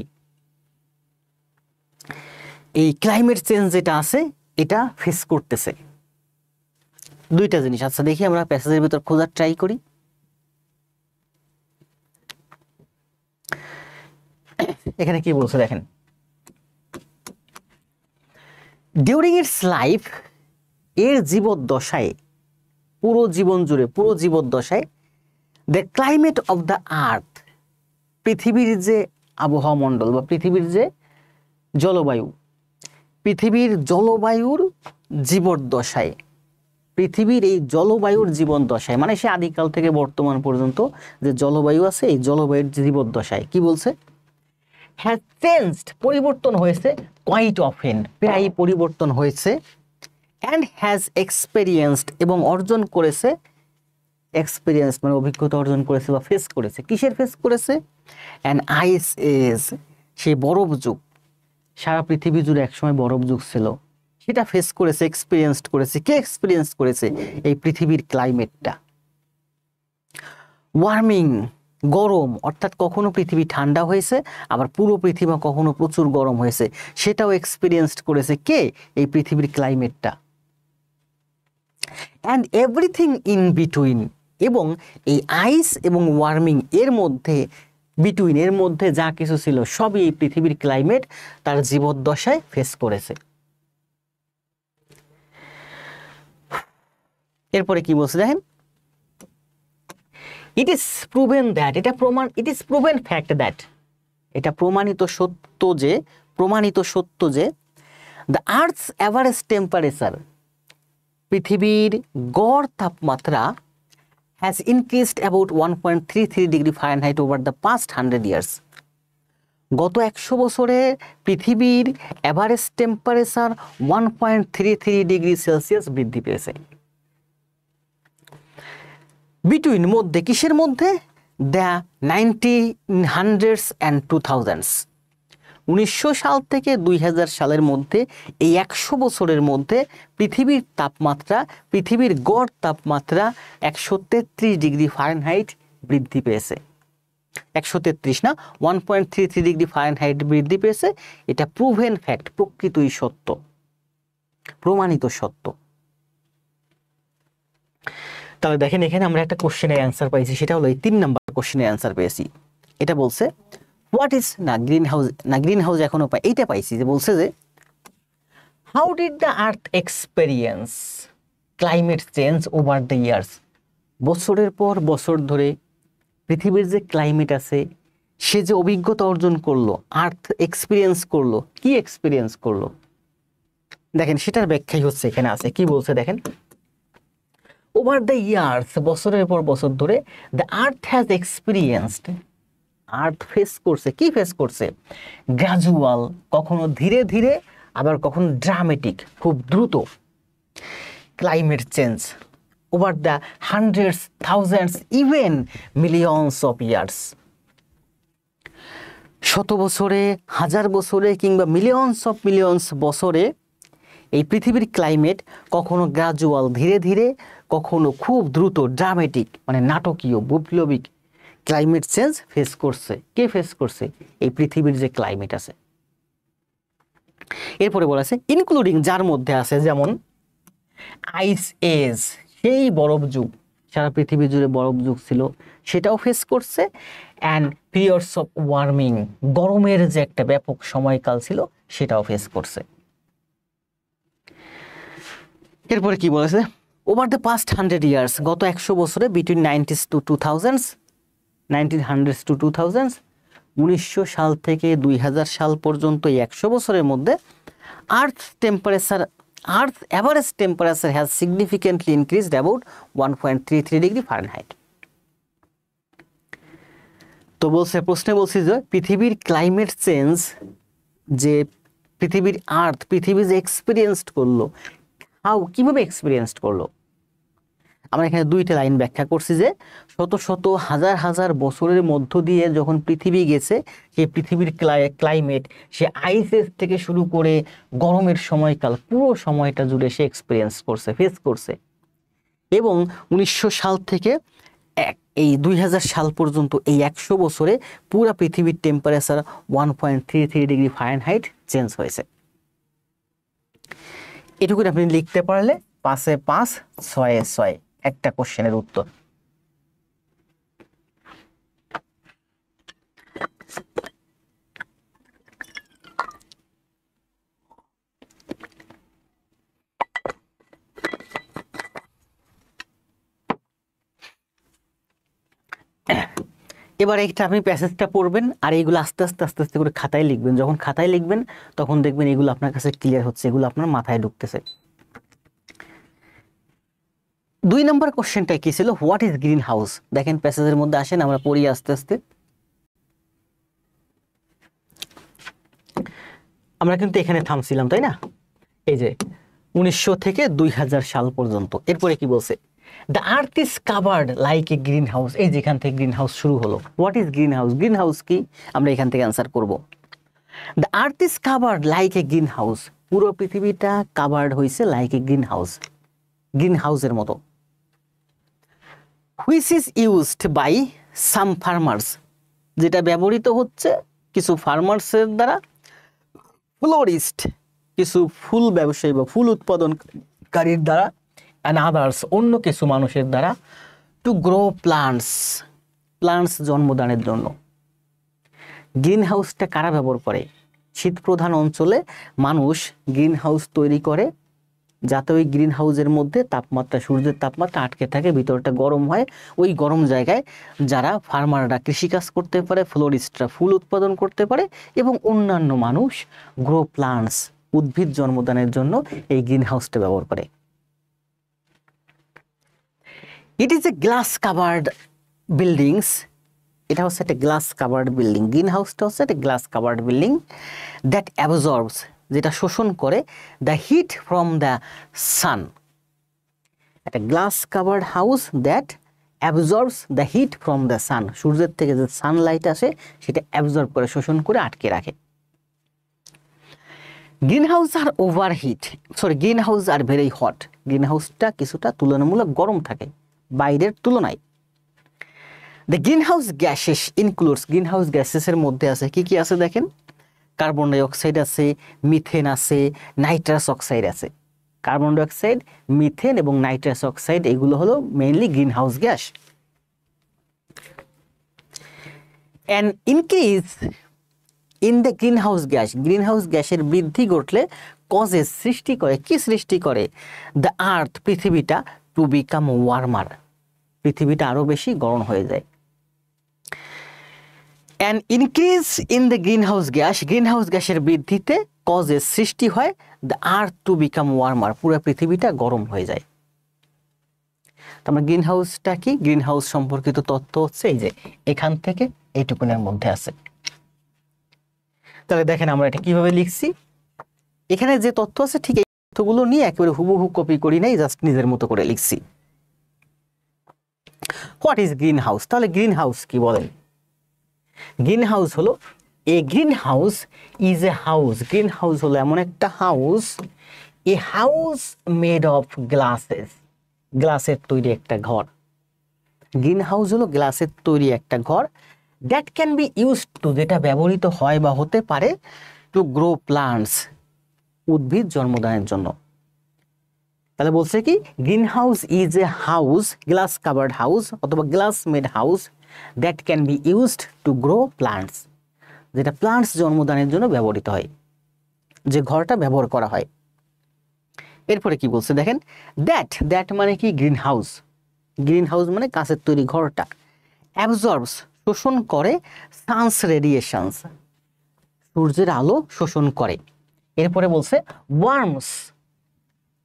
এই ক্লাইমেট চেঞ্জ যেটা আছে এটা ফেস করতেছে। 2টা জিনিস। আচ্ছা দেখি আমরা প্যাসেজের ভিতর খোঁজার ট্রাই করি। এখানে কি বলছে দেখেন, ডিউরিং ইটস লাইফ, এর জীবদ্দশায়, পুরো জীবন জুড়ে, পুরো জীবদ্দশায়, the climate of the earth, পৃথিবীর যে আবহাওয়া মণ্ডল বা পৃথিবীর যে জলবায়ু, পৃথিবীর জলবায়ুর জীবদ্দশায়, পৃথিবীর এই জলবায়ুর জীবনদশায় মানে সে আদিকাল থেকে বর্তমান পর্যন্ত যে জলবায়ু আছে এই জলবায়ুর জীবদ্দশায় কি বলছে, হ্যাজ চেঞ্জড পরিবর্তন হয়েছে, কোয়াইট অফেন প্রায় পরিবর্তন হয়েছে, অ্যান্ড হ্যাজ এক্সপেরিয়েন্সড এবং অর্জন করেছে, এক্সপেরিয়েন্স মানে অভিজ্ঞতা অর্জন করেছে বা ফেস করেছে। কিসের ফেস করেছে? অ্যান্ড আইস এজ, সেই বরফ যুগ, সারা পৃথিবী জুড়ে একসময় বরফ যুগ ছিল, সেটা ফেস করেছে, এক্সপিরিয়েন্স করেছে। কে এক্সপিরিয়েন্স করেছে? এই পৃথিবীর ক্লাইমেটটা। ওয়ার্মিং গরম, অর্থাৎ কখনো পৃথিবী ঠান্ডা হয়েছে, আবার পুরো পৃথিবী কখনো প্রচুর গরম হয়েছে, সেটাও এক্সপিরিয়েন্স করেছে কে? এই পৃথিবীর ক্লাইমেটটা। অ্যান্ড এভরিথিং ইন বিটুইন, এবং এই আইস এবং ওয়ার্মিং এর মধ্যে, বিটুইন এর মধ্যে যা কিছু ছিল সবই এই পৃথিবীর ক্লাইমেট তার জীবদ্দশায় ফেস করেছে। এরপরে কি বলছে দেখেন, ইট ইজ প্রুভেন দ্যাট, এটা প্রমাণ, it is proven fact that, এটা প্রমাণিত সত্য যে, দ্য আর্থস অ্যাভারেজ টেম্পারেচার, পৃথিবীর গড় তাপমাত্রা has increased about 1.33 degree Fahrenheit over the past 100 years. গত 100 বছরে পৃথিবীর অ্যাভারেজ টেম্পারেচার 1.33 ডিগ্রি সেলসিয়াস বৃদ্ধি পেয়েছে। বিটুইন মধ্যে, কিসের মধ্যে? দ্য 1900s অ্যান্ড 2000s, 1900 সাল থেকে 2000 সালের মধ্যে, এই 100 বছরের মধ্যে পৃথিবীর তাপমাত্রা, পৃথিবীর গড় তাপমাত্রা 133 ডিগ্রি ফারেনহাইট বৃদ্ধি পেয়েছে। 133 না, 1.33 ডিগ্রি ফারেনহাইট বৃদ্ধি পেয়েছে। এটা প্রুভেন ফ্যাক্ট, প্রকৃতই সত্য, প্রমাণিত সত্য। তাহলে দেখেন এখানে আমরা একটা কোশ্চেনের অ্যান্সার পাইছি, সেটা হলো এই 3 নাম্বার কোশ্চেনের অ্যান্সার পেয়েছি। এটা বলছে হোয়াট ইজ, না গ্রিন হাউস, না গ্রিন হাউস এখনো এইটা পাইছি, যে বলছে যে how did the earth experience climate change over the years, বছরের পর বছর ধরে পৃথিবীর যে ক্লাইমেট আছে সে যে অভিজ্ঞতা অর্জন করলো, আর্থ এক্সপিরিয়েন্স করলো, কি এক্সপিরিয়েন্স করলো দেখেন সেটার ব্যাখ্যাই হচ্ছে এখানে আছে। কি বলছে দেখেন, ওভার দ্য ইয়ার্স, বছরের পর বছর ধরে, the earth has experienced, earth face করছে, কি ফেস করছে? গ্রাজুয়াল, কখনো ধীরে ধীরে, আবার কখনো ড্রামেটিক, খুব দ্রুত climate change over the hundreds, thousands, even millions of years. শত বছরে, হাজার বছরে, কিংবা মিলিয়নস বছরে এই পৃথিবীর ক্লাইমেট কখনো গ্রাজুয়াল ধীরে ধীরে, কখনো খুব দ্রুত ড্রামেটিক মানে নাটকীয়, বৈপ্লবিক ক্লাইমেট চেঞ্জ ফেস করছে। কে ফেস করছে? এই পৃথিবীর যে ক্লাইমেট আছে। এরপরে বলা আছে ইনক্লুডিং, যার মধ্যে আছে যেমন আইস এজ, সেই বরফ যুগ, সারা পৃথিবী জুড়ে বরফ যুগ ছিল, সেটাও ফেস করছে। অ্যান্ড পিরিয়ডস অফ ওয়ার্মিং, গরমের যে একটা ব্যাপক সময়কাল ছিল সেটাও ফেস করছে। এরপরে কি বলেছে, ওভার দ্য পাস্ট 100 ইয়ার্স, গত 100 বছরে, between 90s two 2000s, 1900s two 2000s, 1900 সাল থেকে 2000 সাল পর্যন্ত এই 100 বছরের মধ্যে earth average temperature has significantly increased about 1.33 degree Fahrenheit. তো বলছে, প্রশ্নে বলছি যে পৃথিবীর ক্লাইমেট চেঞ্জ, যে পৃথিবীর আর্থ, পৃথিবী যে এক্সপিরিয়েন্সড করলো, কিভাবে এক্সপিরিয়েন্সড করলো? আমরা এখানে 2টা লাইন ব্যাখ্যা করছি যে শত শত হাজার হাজার বছরের মধ্য দিয়ে যখন পৃথিবী গেছে, সেই পৃথিবীর ক্লাইমেট, সে আইসেস থেকে শুরু করে গরমের সময়কাল, পুরো সময়টা জুড়ে সে এক্সপিরিয়েন্স করছে, ফেস করছে। এবং 1900 সাল থেকে এই 2000 সাল পর্যন্ত এই 100 বছরে পুরো পৃথিবীর টেম্পারেচার 1.33 ডিগ্রি ফারেনহাইট চেঞ্জ হয়েছে। এটুকু আপনি লিখতে পারলে 5-এ 5, 6-এ 6 একটা কোশ্চেনের উত্তর। এবার একটা আপনি প্যাসেজটা পড়বেন, আর এইগুলো আস্তে আস্তে আস্তে আস্তে করে খাতায় লিখবেন। যখন খাতায় লিখবেন তখন দেখবেন এগুলো আপনার কাছে ক্লিয়ার হচ্ছে, এগুলো আপনার মাথায় ঢুকতেছে। 2 নম্বর কোশ্চেনটা কি ছিল, হোয়াট ইজ গ্রিন হাউস? দেখেন প্যাসেজের মধ্যে আসেন, আমরা পড়ি আস্তে আস্তে। আমরা কিন্তু এখানে থামছিলাম, তাই না? এই যে 1900 থেকে 2000 সাল পর্যন্ত। এরপরে কি বলছে? The earth is covered like a green house. এই যেখান থেকে গ্রিন হাউস শুরু হলো। What is green house? Green house কি? আমরা এখান থেকে অ্যান্সার করব। The earth is covered like a green house. পুরো পৃথিবীটা কাভার্ড হয়েছে লাইক এ গ্রিন হাউস, গ্রিন হাউসের মতো। Which is used by some farmers, যেটা ব্যবহৃত হচ্ছে কিছু ফার্মার্সের দ্বারা, ফ্লোরিস্ট কিছু ফুল ব্যবসায়ী বা ফুল উৎপাদনকারীর দ্বারা, অ্যান্ড আদার্স অন্য কিছু মানুষের দ্বারা, টু গ্রো প্লান্টস, প্লান্টস জন্মদানের জন্য। গ্রিন হাউসটা কারা ব্যবহার করে? শীত প্রধান অঞ্চলে মানুষ গ্রিন হাউস তৈরি করে যাতে ওই গ্রিন হাউসের মধ্যে তাপমাত্রা, সূর্যের তাপমাত্রা আটকে থাকে, ভিতরটা গরম হয়। ওই গরম জায়গায় যারা ফার্মাররা কৃষিকাজ করতে পারে, ফ্লোরিস্টরা ফুল উৎপাদন করতে পারে, এবং অন্যান্য মানুষ গ্রো প্লান্টস উদ্ভিদ জন্মদানের জন্য এই গ্রিন হাউসটা ব্যবহার করে। It is a glass covered buildings. এটা হচ্ছে একটা গ্লাস কাভার্ড বিল্ডিং। গ্রিন হাউসটা হচ্ছে একটা glass covered building that absorbs, যেটা শোষণ করে the heat from the sun. একটা glass covered house that absorbs the heat from the sun. সূর্যের থেকে যে সানলাইট আসে সেটা অ্যাবজর্ব করে, শোষণ করে আটকে রাখে। গ্রিন হাউস আর ওভারহিট, গ্রিন হাউস আর ভেরি হট। গ্রিন হাউসটা কিছুটা তুলনামূলক গরম থাকে বাইরের তুলনায়। The green house gases includes, green হাউস গ্যাসেসের মধ্যে আছে কি কি আছে দেখেন? কার্বন ডাই অক্সাইড আছে, মিথেন আছে, নাইট্রাস অক্সাইড আছে। কার্বন ডাই অক্সাইড, মিথেন এবং নাইট্রাস অক্সাইড এগুলো হলো mainly green house gas. An increase in the green house gas, green house গ্যাসের বৃদ্ধি ঘটলে কজেস সৃষ্টি করে, কি সৃষ্টি করে? দ্য আর্থ, পৃথিবীটা, টু বিকাম ওয়ার্মার, পৃথিবীটা আরো বেশি গরম হয়ে যায়। An increase in the green house gas, green house গ্যাসের বৃদ্ধিতে কজেস সৃষ্টি হয় the earth to become warmer, পুরো পৃথিবীটা গরম হয়ে যায়। তারপরে গ্রিন হাউসটা কি? গ্রিন হাউস সম্পর্কিত তথ্য হচ্ছে এই যে এখান থেকে এইটুকুনের মধ্যে আছে। তাহলে দেখেন আমরা এটা কিভাবে লিখছি। এখানে যে তথ্য আছে ঠিক এই তথ্যগুলো নিয়ে একেবারে হুবহু কপি করি নাই, জাস্ট নিজের মতো করে লিখছি। What is green house? তাহলে গ্রিন হাউস কি বলেন? গ্রিন হাউস হলো a green house is a house. Green house হলো এমন একটা house, a house made of glasses, গ্লাসের তৈরি একটা ঘর। গ্রিন হাউস হলো গ্লাসের তৈরি একটা ঘর, that can be used two, যেটা ব্যবহৃত হয় বা হতে পারে, টু গ্রো প্লান্টস, উদ্ভিদ জন্মদানের জন্য। তাহলে বলছে কি? Green house is a house, glass covered house অথবা glass made house that can be used to grow plants, যেটা প্লান্টস জন্মদানের জন্য ব্যবহৃত হয়, যে ঘরটা ব্যবহার করা হয়। এরপরে কি বলছে দেখেন? দ্যাট, দ্যাট মানে কি? Green house. গ্রিন হাউস মানে কাঁচের তৈরি ঘরটা। অ্যাবজর্বস, শোষণ করে, সানস রেডিয়েশনস, সূর্যের আলো শোষণ করে। এরপরে বলছে ওয়ার্মস,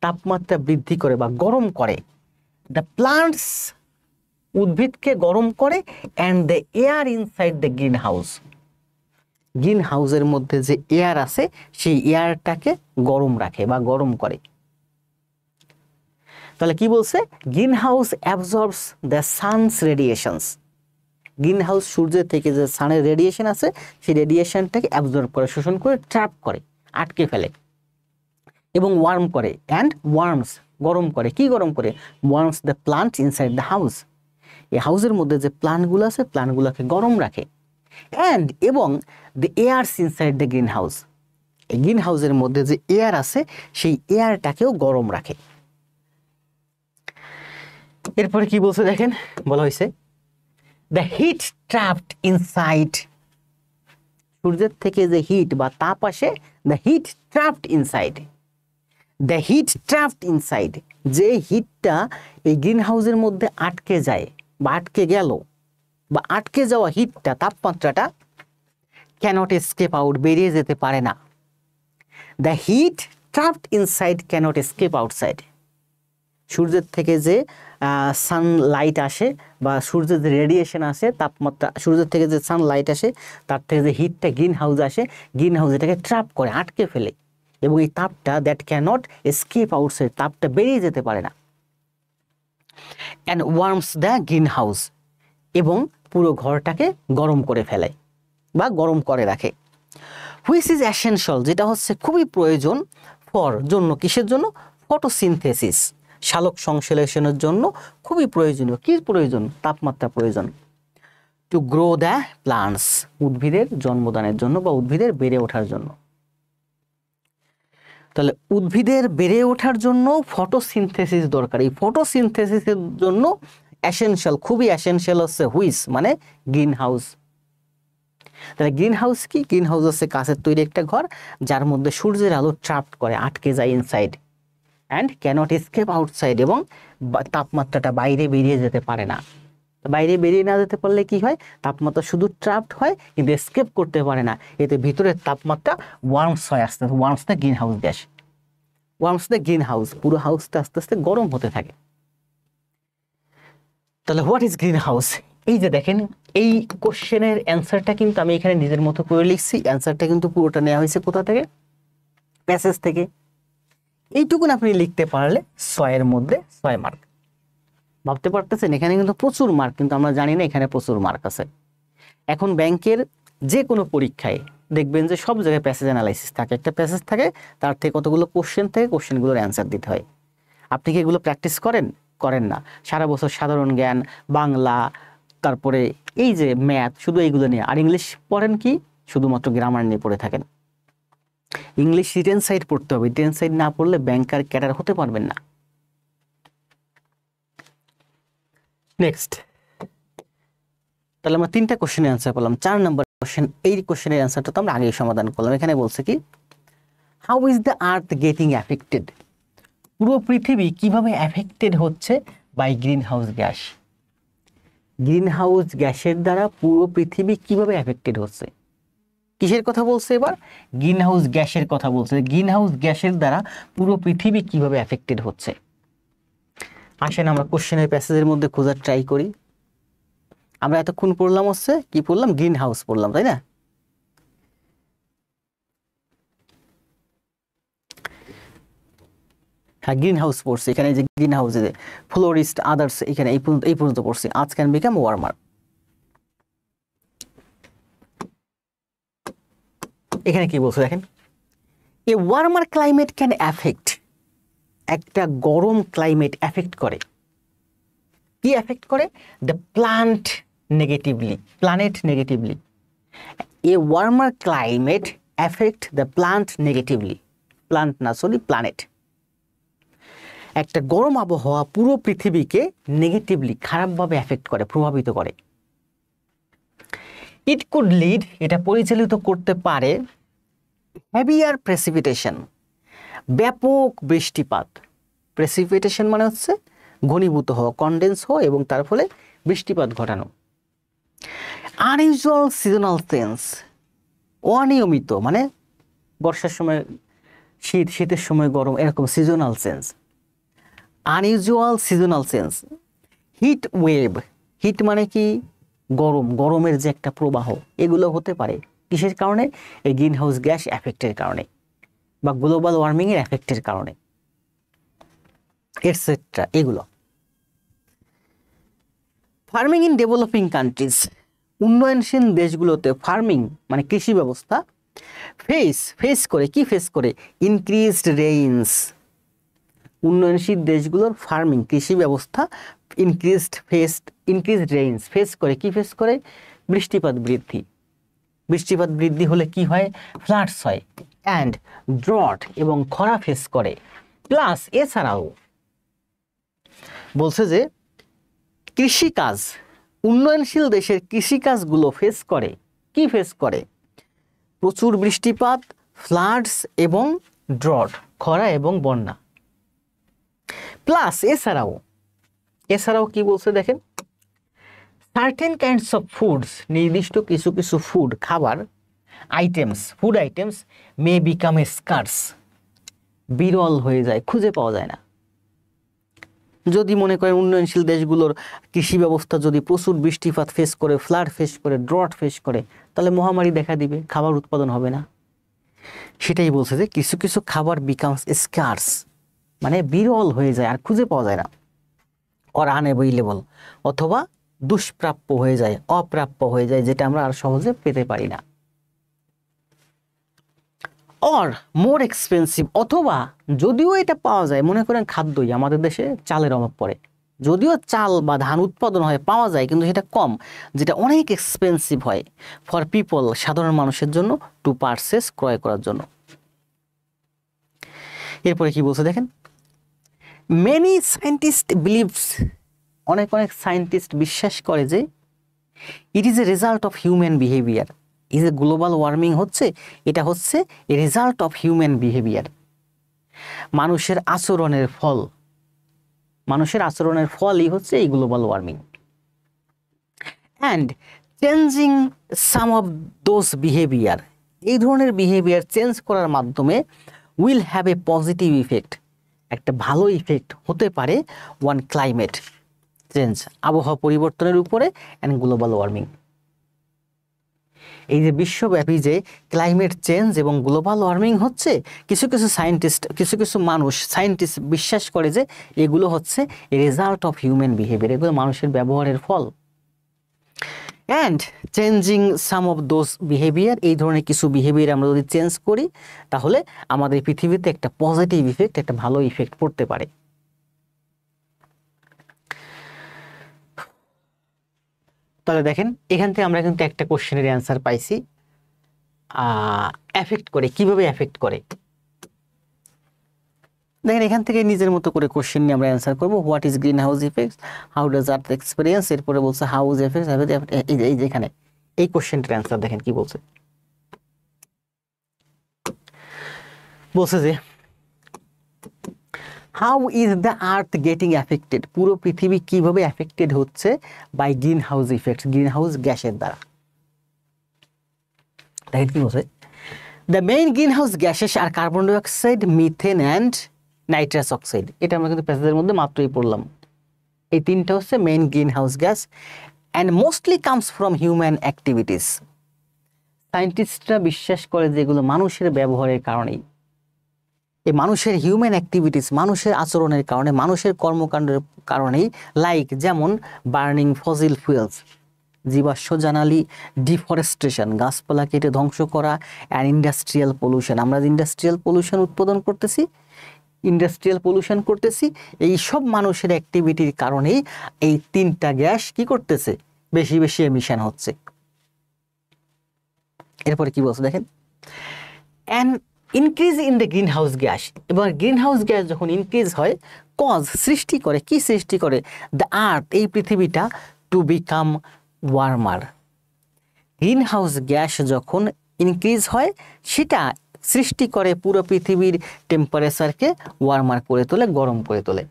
তাপমাত্রা বৃদ্ধি করে বা গরম করে। দ্য প্লান্টস, উদ্ভিদকে গরম করে, and the air inside the green house, গ্রিন হাউসের মধ্যে যে এয়ার আছে সেই এয়ারটাকে গরম রাখে বা গরম করে। তাহলে কি বলছে? Green house absorbs the sun's radiations, green house সূর্যের থেকে যে সানের রেডিয়েশন আছে সেই রেডিয়েশনটাকে অ্যাবজর্ব করে, শোষণ করে, ট্র্যাপ করে, আটকে ফেলে, এবং ওয়ার্ম করে। অ্যান্ড ওয়ার্মস, গরম করে। কি গরম করে? Worms the plant inside the house, এই হাউসের মধ্যে যে প্লান্টগুলো আছে প্লান্টগুলোকে গরম রাখে। অ্যান্ড এবং the airs inside the green house, এই গ্রিন হাউসের মধ্যে যে এয়ার আছে সেই এয়ারটাকেও গরম রাখে। এরপরে কি বলছে দেখেন? বলা হয়েছে দ্য হিট ট্র্যাপড ইনসাইড, সূর্যের থেকে যে হিট বা তাপ আসে, the heat trapped inside, the heat trapped inside, যে হিটটা এই গ্রিন হাউসের মধ্যে আটকে যায় বা আটকে গেল বা আটকে যাওয়া হিটটা, তাপমাত্রাটা, ক্যানট এসকেপ আউট, বেরিয়ে যেতে পারে না। The heat trapped inside cannot escape outside, সূর্যের থেকে যে সানলাইট আসে বা সূর্যের যে রেডিয়েশন আসে, তাপমাত্রা, সূর্যের থেকে যে সানলাইট আসে তার থেকে যে হিটটা গ্রিন হাউসে আসে, গ্রিন হাউস এটাকে ট্র্যাপ করে, আটকে ফেলে, এবং এই তাপটা দ্যাট ক্যানট এসকেপ আউটসাইড, তাপটা বেরিয়ে যেতে পারে না, and worms the green house, এবং পুরো ঘরটাকে গরম করে ফেলে বা গরম করে রাখে। হুইচ ইজ এসেনশিয়াল, যেটা হচ্ছে খুবই প্রয়োজন ফর, জন্য, কিসের জন্য? ফটোসিনথেসিস, সালোক সংশ্লেষণের জন্য খুবই প্রয়োজনীয়। কি প্রয়োজন? তাপমাত্রা প্রয়োজন। টু গ্রো দ্য প্লান্টস, উদ্ভিদের জন্মদানের জন্য বা উদ্ভিদের বেড়ে ওঠার জন্য। তাহলে উদ্ভিদের বেড়ে ওঠার জন্য ফটোসিনথেসিস দরকার। এই ফটোসিনথেসিসের জন্য এসেনশিয়াল, খুবই এসেনশিয়াল হচ্ছে হুইচ, মানে গ্রিন হাউস। তাহলে গ্রিন হাউস কি? গ্রিন হাউস হচ্ছে কাঁচের তৈরি একটা ঘর যার মধ্যে সূর্যের আলো ট্র্যাপ করে, আটকে যায় inside, and cannot escape outside, এবং তাপমাত্রাটা বাইরে বেরিয়ে যেতে পারে না। বাইরে বেরিয়ে না যেতে পারলে কি হয়? তাপমাত্রা শুধু ট্র্যাপড হয় কিন্তু এসকেপ করতে পারে না। এতে ভিতরের তাপমাত্রা ওয়ার্মস হয়, আস্তে আস্তে worms the green house gas, worms the green house, পুরো হাউসটা আস্তে আস্তে গরম হতে থাকে। তাহলে হোয়াট ইজ গ্রিন হাউস? এই যে দেখেন, এই কোশ্চেনের অ্যান্সারটা কিন্তু আমি এখানে নিজের মতো করে লিখছি। অ্যান্সারটা কিন্তু পুরোটা নেওয়া হয়েছে কোথা থেকে? প্যাসেজ থেকে। এইটুকুন আপনি লিখতে পারলে 6-এর মধ্যে 6 মার্ক। ভাবতে পারতেছেন এখানে কিন্তু প্রচুর মার্ক, কিন্তু আমরা জানি না এখানে প্রচুর মার্ক আছে। এখন ব্যাংকের যে কোনো পরীক্ষায় দেখবেন যে সব জায়গায় প্যাসেজ অ্যানালাইসিস থাকে, একটা প্যাসেজ থাকে, তার থেকে কতগুলো কোশ্চেন থাকে, কোশ্চেনগুলোর অ্যান্সার দিতে হয়। আপনি কি এগুলো প্র্যাকটিস করেন? করেন না। সারা বছর সাধারণ জ্ঞান, বাংলা, তারপরে এই যে ম্যাথ, শুধু এইগুলো নিয়ে, আর ইংলিশ পড়েন কি? শুধুমাত্র গ্রামার নিয়ে পড়ে থাকেন। ইংলিশ রিটেন সাইড পড়তে হবে, রিটেন সাইড না পড়লে ব্যাংকার ক্যাডার হতে পারবেন না। নেক্সট, তাহলে আমরা 3টা কোশ্চেনের অ্যান্সার পেলাম। 4 নম্বর কোশ্চেন, এই কোশ্চেনের অ্যান্সারটা তো আমরা আগেই সমাধান করলাম। এখানে বলছে কি, how is the earth getting affected, পুরো পৃথিবী কিভাবে অ্যাফেক্টেড হচ্ছে by green house gas. Green house গ্যাসের দ্বারা পুরো পৃথিবী কিভাবে অ্যাফেক্টেড হচ্ছে। কিসের কথা বলছে এবার? গ্রিন হাউস গ্যাসের কথা বলছে। গ্রিন হাউস গ্যাসের দ্বারা পুরো পৃথিবী কিভাবে অ্যাফেক্টেড হচ্ছে। আসেন আমরা কোশ্চেনের প্যাসেজের মধ্যে খোঁজার ট্রাই করি। আমরা এতক্ষণ পড়লাম হচ্ছে কি পড়লাম? গ্রিন হাউস পড়লাম, তাই না? হ্যাঁ, গ্রিন হাউস পড়ছি। এখানে যে গ্রিন হাউস, ফ্লোরিস্ট, আদার্স, এখানে এই পর্যন্ত পড়ছি। আজ ক্যান বিকাম ওয়ার্মার। এখানে কি বলছে দেখেন, এ ওয়ার্মার ক্লাইমেট ক্যান অ্যাফেক্ট, একটা গরম ক্লাইমেট অ্যাফেক্ট করে। কি অ্যাফেক্ট করে? The plant negatively, planet negatively. A warmer climate affect the plant negatively, plant না সরি প্ল্যানেট। একটা গরম আবহাওয়া পুরো পৃথিবীকে নেগেটিভলি, খারাপভাবে অ্যাফেক্ট করে, প্রভাবিত করে। ইট কুড লিড, এটা পরিচালিত করতে পারে, হেভিয়ার প্রেসিপিটেশন, ব্যাপক বৃষ্টিপাত। প্রেসিপিটেশন মানে হচ্ছে ঘনীভূত হওয়া, কনডেন্স হওয়া, এবং তার ফলে বৃষ্টিপাত ঘটানো। আনইউজুয়াল সিজনাল চেঞ্জ, অনিয়মিত, মানে বর্ষার সময় শীত, শীতের সময় গরম, এরকম seasonal change. Unusual seasonal change. Heat wave, heat মানে কি? গরম, গরমের যে একটা প্রবাহ, এগুলো হতে পারে কিসের কারণে? এই গ্রিন হাউস গ্যাস এফেক্টের কারণে বা গ্লোবাল ওয়ার্মিং এর এফেক্টের কারণে, এটসেট্রা, এগুলো। ফার্মিং ইন ডেভেলপিং কান্ট্রিজ, উন্নয়নশীল দেশগুলোতে ফার্মিং মানে কৃষি ব্যবস্থা ফেস করে, কি ফেস করে? Increased rains. উন্নয়নশীল দেশগুলোর ফার্মিং কৃষি ব্যবস্থা ইনক্রিজড রেইনস ফেস করে, কি ফেস করে? বৃষ্টিপাত বৃদ্ধি। বৃষ্টিপাত বৃদ্ধি হলে কি হয়? ফ্লাডস হয়, অ্যান্ড ড্রট, এবং খরা ফেস করে। প্লাস এছাড়াও বলছে যে কৃষিকাজ, উন্নয়নশীল দেশের কৃষিকাজগুলো ফেস করে, কি ফেস করে? প্রচুর বৃষ্টিপাত, ফ্লাডস এবং ড্রট, খরা এবং বন্যা। প্লাস এছাড়াও কি বলছে দেখেন, সার্টেন কাইন্ডস অফ ফুডস, নির্দিষ্ট কিছু কিছু ফুড, খাবার items, food items may become স্কার্স, বিরল হয়ে যায়, খুঁজে পাওয়া যায় না। যদি মনে করেন উন্নয়নশীল দেশগুলোর কৃষি ব্যবস্থা যদি প্রচুর বৃষ্টিপাত ফেস করে, ফ্লাড ফেস করে, ড্রট ফেস করে, তাহলে মহামারী দেখা দিবে, খাবার উৎপাদন হবে না। সেটাই বলছে যে কিছু কিছু খাবার বিকামস স্কার্স, মানে বিরল হয়ে যায় আর খুঁজে পাওয়া যায় না, অর আনএভেইলেবল, অথবা দুষ্প্রাপ্য হয়ে যায়, অপ্রাপ্য হয়ে যায়, যেটা আমরা আর সহজে পেতে পারি না। অর মোর এক্সপেন্সিভ, অথবা যদিও এটা পাওয়া যায়, মনে করেন খাদ্যই, আমাদের দেশে চালের অভাব পড়ে, যদিও চাল বা ধান উৎপাদন হয়, পাওয়া যায়, কিন্তু সেটা কম, যেটা অনেক এক্সপেন্সিভ হয় ফর পিপল, সাধারণ মানুষের জন্য, টু পারচেস, ক্রয় করার জন্য। এরপরে কি বলছে দেখেন, মেনি সায়েন্টিস্ট বিলিভস, অনেক অনেক সায়েন্টিস্ট বিশ্বাস করে যে ইট is a result of human behaviour, এই যে গ্লোবাল ওয়ার্মিং হচ্ছে, এটা হচ্ছে a result of human behaviour, মানুষের আচরণের ফল, মানুষের আচরণের ফলই হচ্ছে এই global warming. And changing some of those behaviour, এই ধরনের বিহেভিয়ার চেঞ্জ করার মাধ্যমে will have a positive effect, একটা ভালো ইফেক্ট হতে পারে ওয়ান ক্লাইমেট চেঞ্জ, আবহাওয়া পরিবর্তনের উপরে, অ্যান্ড গ্লোবাল ওয়ার্মিং। এই যে বিশ্বব্যাপী যে ক্লাইমেট চেঞ্জ এবং গ্লোবাল ওয়ার্মিং হচ্ছে, কিছু কিছু সায়েন্টিস্ট, কিছু কিছু মানুষ সায়েন্টিস্ট বিশ্বাস করে যে এগুলো হচ্ছে রেজাল্ট অফ হিউম্যান বিহেভিয়ার, এগুলো মানুষের ব্যবহারের ফল। And changing some of those behaviour, এই ধরনের কিছু বিহেভিয়ার আমরা যদি চেঞ্জ করি, তাহলে আমাদের পৃথিবীতে একটা পজিটিভ ইফেক্ট, একটা ভালো ইফেক্ট পড়তে পারে। তাহলে দেখেন এখান থেকে আমরা কিন্তু একটা কোশ্চেনের অ্যান্সার পাইছি, এফেক্ট করে, কিভাবে এফেক্ট করে। দেখেন এখান থেকে নিজের মতো করে কোশ্চেন নিয়ে আমরা অ্যান্সার করবো। What is green house effects, how does earth experience, এরপরে বলছে হাউস এফেক্টস, এই যে এখানে এই কোশ্চেনটার অ্যান্সার দেখেন কি বলছে। বলছে যে how is the earth getting affected, পুরো পৃথিবী কিভাবে এফেক্টেড হচ্ছে by greenhouse effects, green house গ্যাসের দ্বারা। দেখেন কি বলছে, the main green house gases are carbon dioxide, methane and nitrous oxide. এটা আমরা কিন্তু প্যাসেজের মধ্যে মাত্রই পড়লাম। এই তিনটা হচ্ছে main green house gas, and mostly comes from human activities. সায়েন্টিস্টরা বিশ্বাস করে যে এগুলো মানুষের ব্যবহারের কারণেই, এই মানুষের হিউম্যান অ্যাক্টিভিটিস, মানুষের আচরণের কারণে, মানুষের কর্মকাণ্ডের কারণেই, লাইক যেমন বার্নিং ফসিল ফুয়েলস, জীবাশ্ম জ্বালানি, ডিফরেস্টেশন, গাছপালা কেটে ধ্বংস করা, অ্যান্ড ইন্ডাস্ট্রিয়াল পলিউশন, আমরা ইন্ডাস্ট্রিয়াল পলিউশন উৎপাদন করতেছি, ইন্ডাস্ট্রিয়াল পলিউশন করতেছি, এই সব মানুষের অ্যাক্টিভিটির কারণেই এই তিনটা গ্যাস কি করতেছে, বেশি বেশি এমিশন হচ্ছে। এরপরে কি বলছে দেখেন, and increase in the green house gas, এবার গ্রিন হাউস গ্যাস যখন ইনক্রিজ হয়, কজ সৃষ্টি করে, কি সৃষ্টি করে, দ্য আর্থ, এই পৃথিবীটা, to become warmer. Green house gas যখন ইনক্রিজ হয়, সেটা সৃষ্টি করে পুরো পৃথিবীর টেম্পারেচারকে ওয়ার্মার করে তোলে, গরম করে তোলে।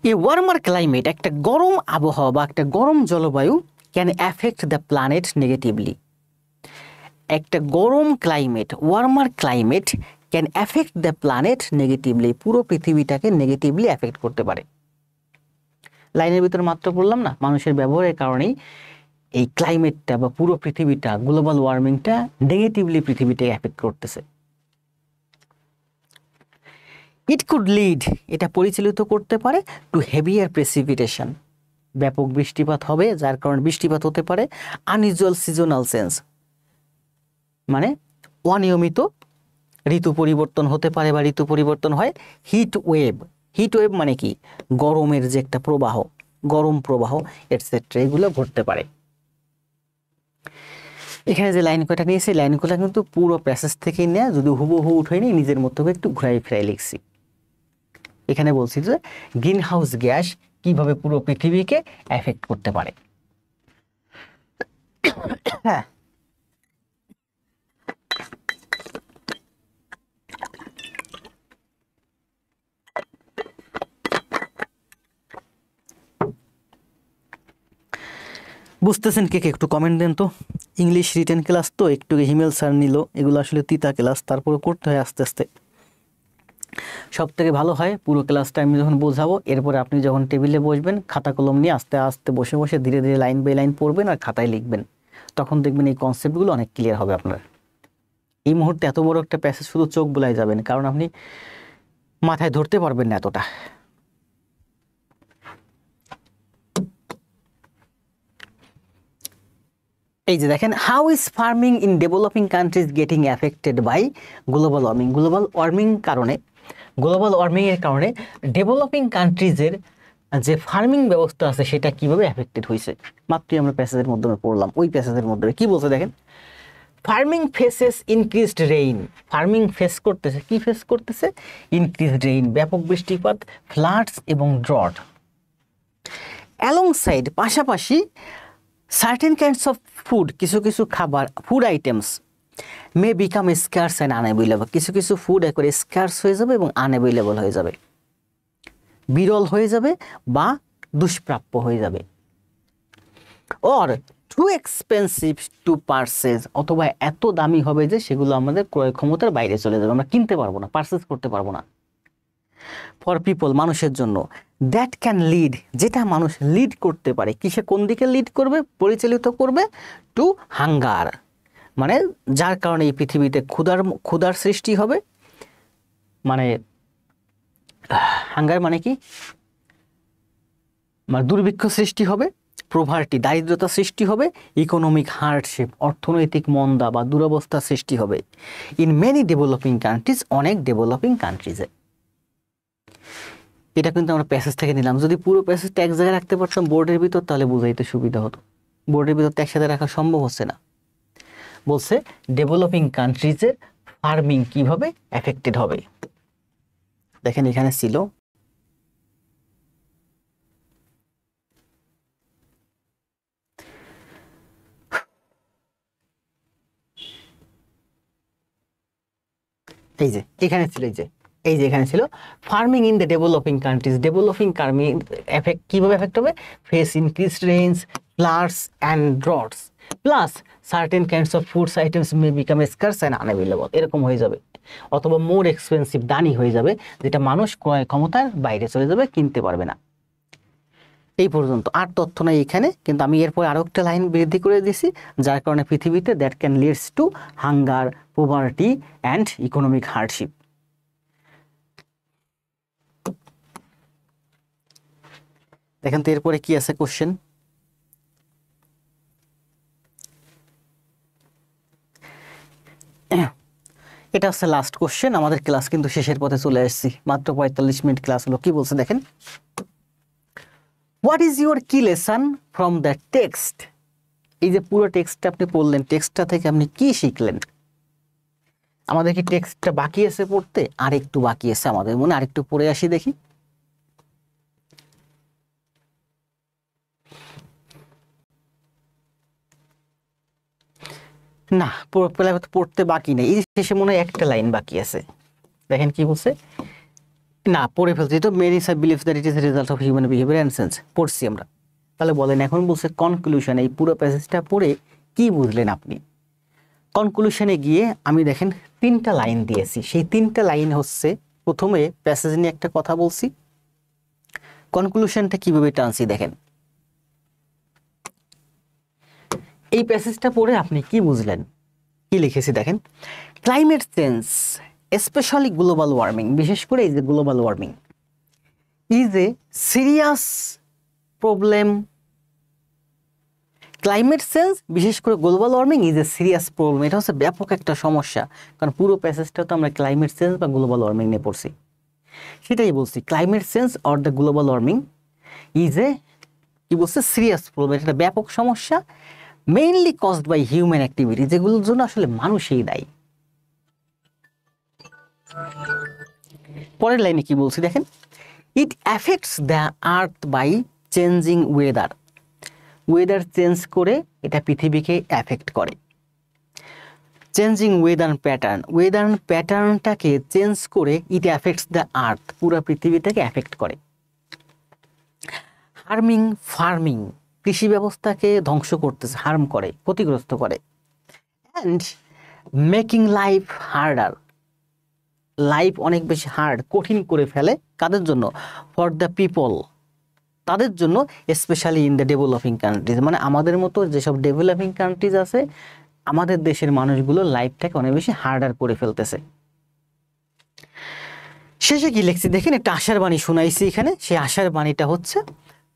এই ওয়ার্মার ক্লাইমেট, একটা গরম আবহাওয়া বা একটা গরম জলবায়ু, can affect the planet negatively. একটা গরম climate, warmer climate can affect the planet negatively, পুরো পৃথিবীটাকে নেগেটিভলি অ্যাফেক্ট করতে পারে। লাইনের ভিতরে মাত্র বললাম না, মানুষের ব্যবহারের কারণেই এই ক্লাইমেটটা বা পুরো পৃথিবীটা, গ্লোবাল ওয়ার্মিংটা নেগেটিভলি পৃথিবীটাকে অ্যাফেক্ট করতেছে। ইট কুড লিড, এটা পরিচালিত করতে পারে, টু হেভিয়ার প্রেসিপিটেশন, ব্যাপক বৃষ্টিপাত হবে, যার কারণে বৃষ্টিপাত হতে পারে। আনইউজুয়াল সিজনাল চেঞ্জ, মানে অনিয়মিত ঋতু পরিবর্তন হতে পারে বা ঋতু পরিবর্তন হয়। হিট ওয়েভ, হিট ওয়েভ মানে কি, গরমের যে একটা প্রবাহ, গরম প্রবাহ এটসেট্রা, এগুলো ঘটতে পারে। এখানে যে লাইন কয়টা নিয়েছি, লাইনগুলো কিন্তু পুরো প্যাসেজ থেকেই নেওয়া, যদি হুবহু উঠাইনি, নিজের মতো একটু ঘুরাই ফিরাই লিখছি। এখানে বলছি যে গ্রিন হাউস গ্যাস কিভাবে পুরো পৃথিবীকে এফেক্ট করতে পারে। হ্যাঁ, বুঝতেছেন কে কে একটু কমেন্ট দেন তো। ইংলিশ রিটেন ক্লাস তো একটু হিমেল স্যার নিল, এগুলো আসলে তিতা ক্লাস, তারপরে করতে হয় আস্তে আস্তে। সব থেকে ভালো হয় পুরো ক্লাসটা আমি যখন বোঝাবো, এরপরে আপনি যখন টেবিলে বসবেন খাতা কলম নিয়ে আস্তে আস্তে বসে বসে ধীরে ধীরে লাইন বাই লাইন পড়বেন আর খাতায় লিখবেন, তখন দেখবেন এই কনসেপ্টগুলো অনেক ক্লিয়ার হবে আপনার। এই মুহূর্তে এত বড় একটা প্যাসেজ শুধু চোখ বুলাই যাবেন, কারণ আপনি মাথায় ধরতে পারবেন না এতটা। এই যে দেখেন, how is farming in developing countries getting affected by global warming. Global warming এর কারণে ডেভেলপিং কান্ট্রিজের যে ফার্মিং ব্যবস্থা আছে সেটা কিভাবে এফেক্টেড হয়েছে, মাত্রই আমরা প্যাসেজের মাধ্যমে পড়লাম। ওই প্যাসেজের মধ্যে কি বলছে দেখেন, farming faces increased rain. Farming face করতেছে, কি ফেস করতেছে? ইনক্রিজড রেইন, ব্যাপক বৃষ্টিপাত, ফ্লাডস এবং ড্রট। অ্যালংসাইড, পাশাপাশি সার্টেন কাইন্ডস অফ ফুড, কিছু কিছু খাবার, food items may become scarce and unavailable. কিছু কিছু ফুড একবারে স্কার্স হয়ে যাবে এবং আনঅ্যাভেলেবল হয়ে যাবে, বিরল হয়ে যাবে বা দুষ্প্রাপ্য হয়ে যাবে। Or too expensive two purchase, অথবা এত দামি হবে যে সেগুলো আমাদের ক্রয় ক্ষমতার বাইরে চলে যাবে, আমরা কিনতে পারবো না, পারচেজ করতে পারবো না। ফর পিপল, মানুষের জন্য, দ্যাট ক্যান লিড, যেটা মানুষ লিড করতে পারে, কিসে কোন দিকে লিড করবে, পরিচালিত করবে, টু হাঙ্গার, মানে যার কারণে এই পৃথিবীতে ক্ষুধার সৃষ্টি হবে। মানে হাঙ্গার মানে কি, মানে দুর্ভিক্ষ সৃষ্টি হবে, প্রভার্টি, দারিদ্রতা সৃষ্টি হবে, ইকোনমিক হার্ডশিপ, অর্থনৈতিক মন্দা বা দুরবস্থা সৃষ্টি হবে ইন মেনি ডেভেলপিং কান্ট্রিজ, অনেক ডেভেলপিং কান্ট্রিজে। এটা কিন্তু আমরা প্যাসেজ থেকে নিলাম। যদি পুরো প্যাসেজটা এক জায়গায় রাখতে পারতাম বোর্ডের ভিতর, তাহলে বুঝাইতে সুবিধা হতো। বোর্ডের ভিতর তো একসাথে রাখা সম্ভব হচ্ছে না। বলছে ডেভেলপিং কান্ট্রিজের ফার্মিং কিভাবে এফেক্টেড হবে। দেখেন এখানে ছিল এই যে এখানে ছিল, এই যে এখানে ছিল farming in the developing countries. Developing effect কিভাবে এফেক্ট হবে, face increased rains, floods and droughts, plus certain kinds of foods items may become scarce and unavailable, এরকম হয়ে যাবে, অথবা মোর এক্সপেন্সিভ, দামি হয়ে যাবে, যেটা মানুষ ক্রয় ক্ষমতার বাইরে চলে যাবে, কিনতে পারবে না। এই পর্যন্ত আর তথ্য নাই এখানে, কিন্তু আমি এরপর আরো একটা লাইন বৃদ্ধি করে দিছি, যার কারণে পৃথিবীতে that can leads to hunger, poverty and economic hardship. দেখেন তো এরপরে কি আছে কোশ্চেন, এটা হচ্ছে লাস্ট কোশ্চেন। আমাদের ক্লাস কিন্তু শেষের পথে চলে আসছি, মাত্র 45 মিনিট ক্লাস হলো। কি বলছে দেখেন, হোয়াট ইজ ইউর কি লেসন ফ্রম দ্য টেক্সট। এই যে পুরো টেক্সটটা আপনি পড়লেন, টেক্সটটা থেকে আপনি কি শিখলেন? আমাদের কি টেক্সটটা বাকি আছে পড়তে? আর একটু বাকি আছে আমাদের মনে, আরেকটু পড়ে আসি দেখি। না, পড়তে বাকি নেই, এই শেষে মনে হয় একটা লাইন বাকি আছে। দেখেন কি বলছে, না পড়ে ফেলছি তো, many Sai believes that it is result of human behaviour and sense, পড়ছি আমরা। তাহলে বলেন এখন বলছে কনক্লুশন, এই পুরো প্যাসেজটা পড়ে কি বুঝলেন আপনি? কনক্লুশনে গিয়ে আমি দেখেন 3টা লাইন দিয়েছি, সেই 3টা লাইন হচ্ছে, প্রথমে প্যাসেজ নিয়ে একটা কথা বলছি, কনক্লুশনটা কিভাবে টানছি দেখেন। এই প্যাসেজটা পড়ে আপনি কি বুঝলেন, কি লিখেছি দেখেন, climate change specially global warming, বিশেষ করে এই যে global warming is A serious problem. Climate change, বিশেষ করে global warming is A serious problem, এটা হচ্ছে ব্যাপক একটা সমস্যা। কারণ পুরো প্যাসেজটা তো আমরা ক্লাইমেট চেঞ্জ বা গ্লোবাল ওয়ার্মিং নিয়ে পড়ছি, সেটাই বলছি। Climate change or the global warming is a, কি বলছে, সিরিয়াস প্রবলেম, এটা ব্যাপক সমস্যা, mainly caused by human activity, যেগুলোর জন্য আসলে মানুষই দায়ী। পরের লাইনে কি বলছি দেখেন, it affects the earth by changing weather. Weather change করে এটা পৃথিবীকে অ্যাফেক্ট করে। চেঞ্জিং ওয়েদার প্যাটার্নটাকে চেঞ্জ করে ইট অ্যাফেক্টস দ্য আর্থ, পুরো পৃথিবীটাকে অ্যাফেক্ট করে। ফার্মিং, কৃষি ব্যবস্থাকে ধ্বংস করতেছে, হার্ম করে, ক্ষতিগ্রস্ত করে। And making life harder, life অনেক বেশি হার্ড, কঠিন করে ফেলে। কাদের জন্য? ফর দ্য পিপল, তাদের জন্য, specially in the developing countries, মানে আমাদের মতো যেসব ডেভেলপিং কান্ট্রিজ আছে, আমাদের দেশের মানুষগুলো লাইফটাকে অনেক বেশি হার্ডার করে ফেলতেছে। শেষে কি লিখছি দেখেন, একটা আশার বাণী শোনাইছি এখানে। সেই আশার বাণীটা হচ্ছে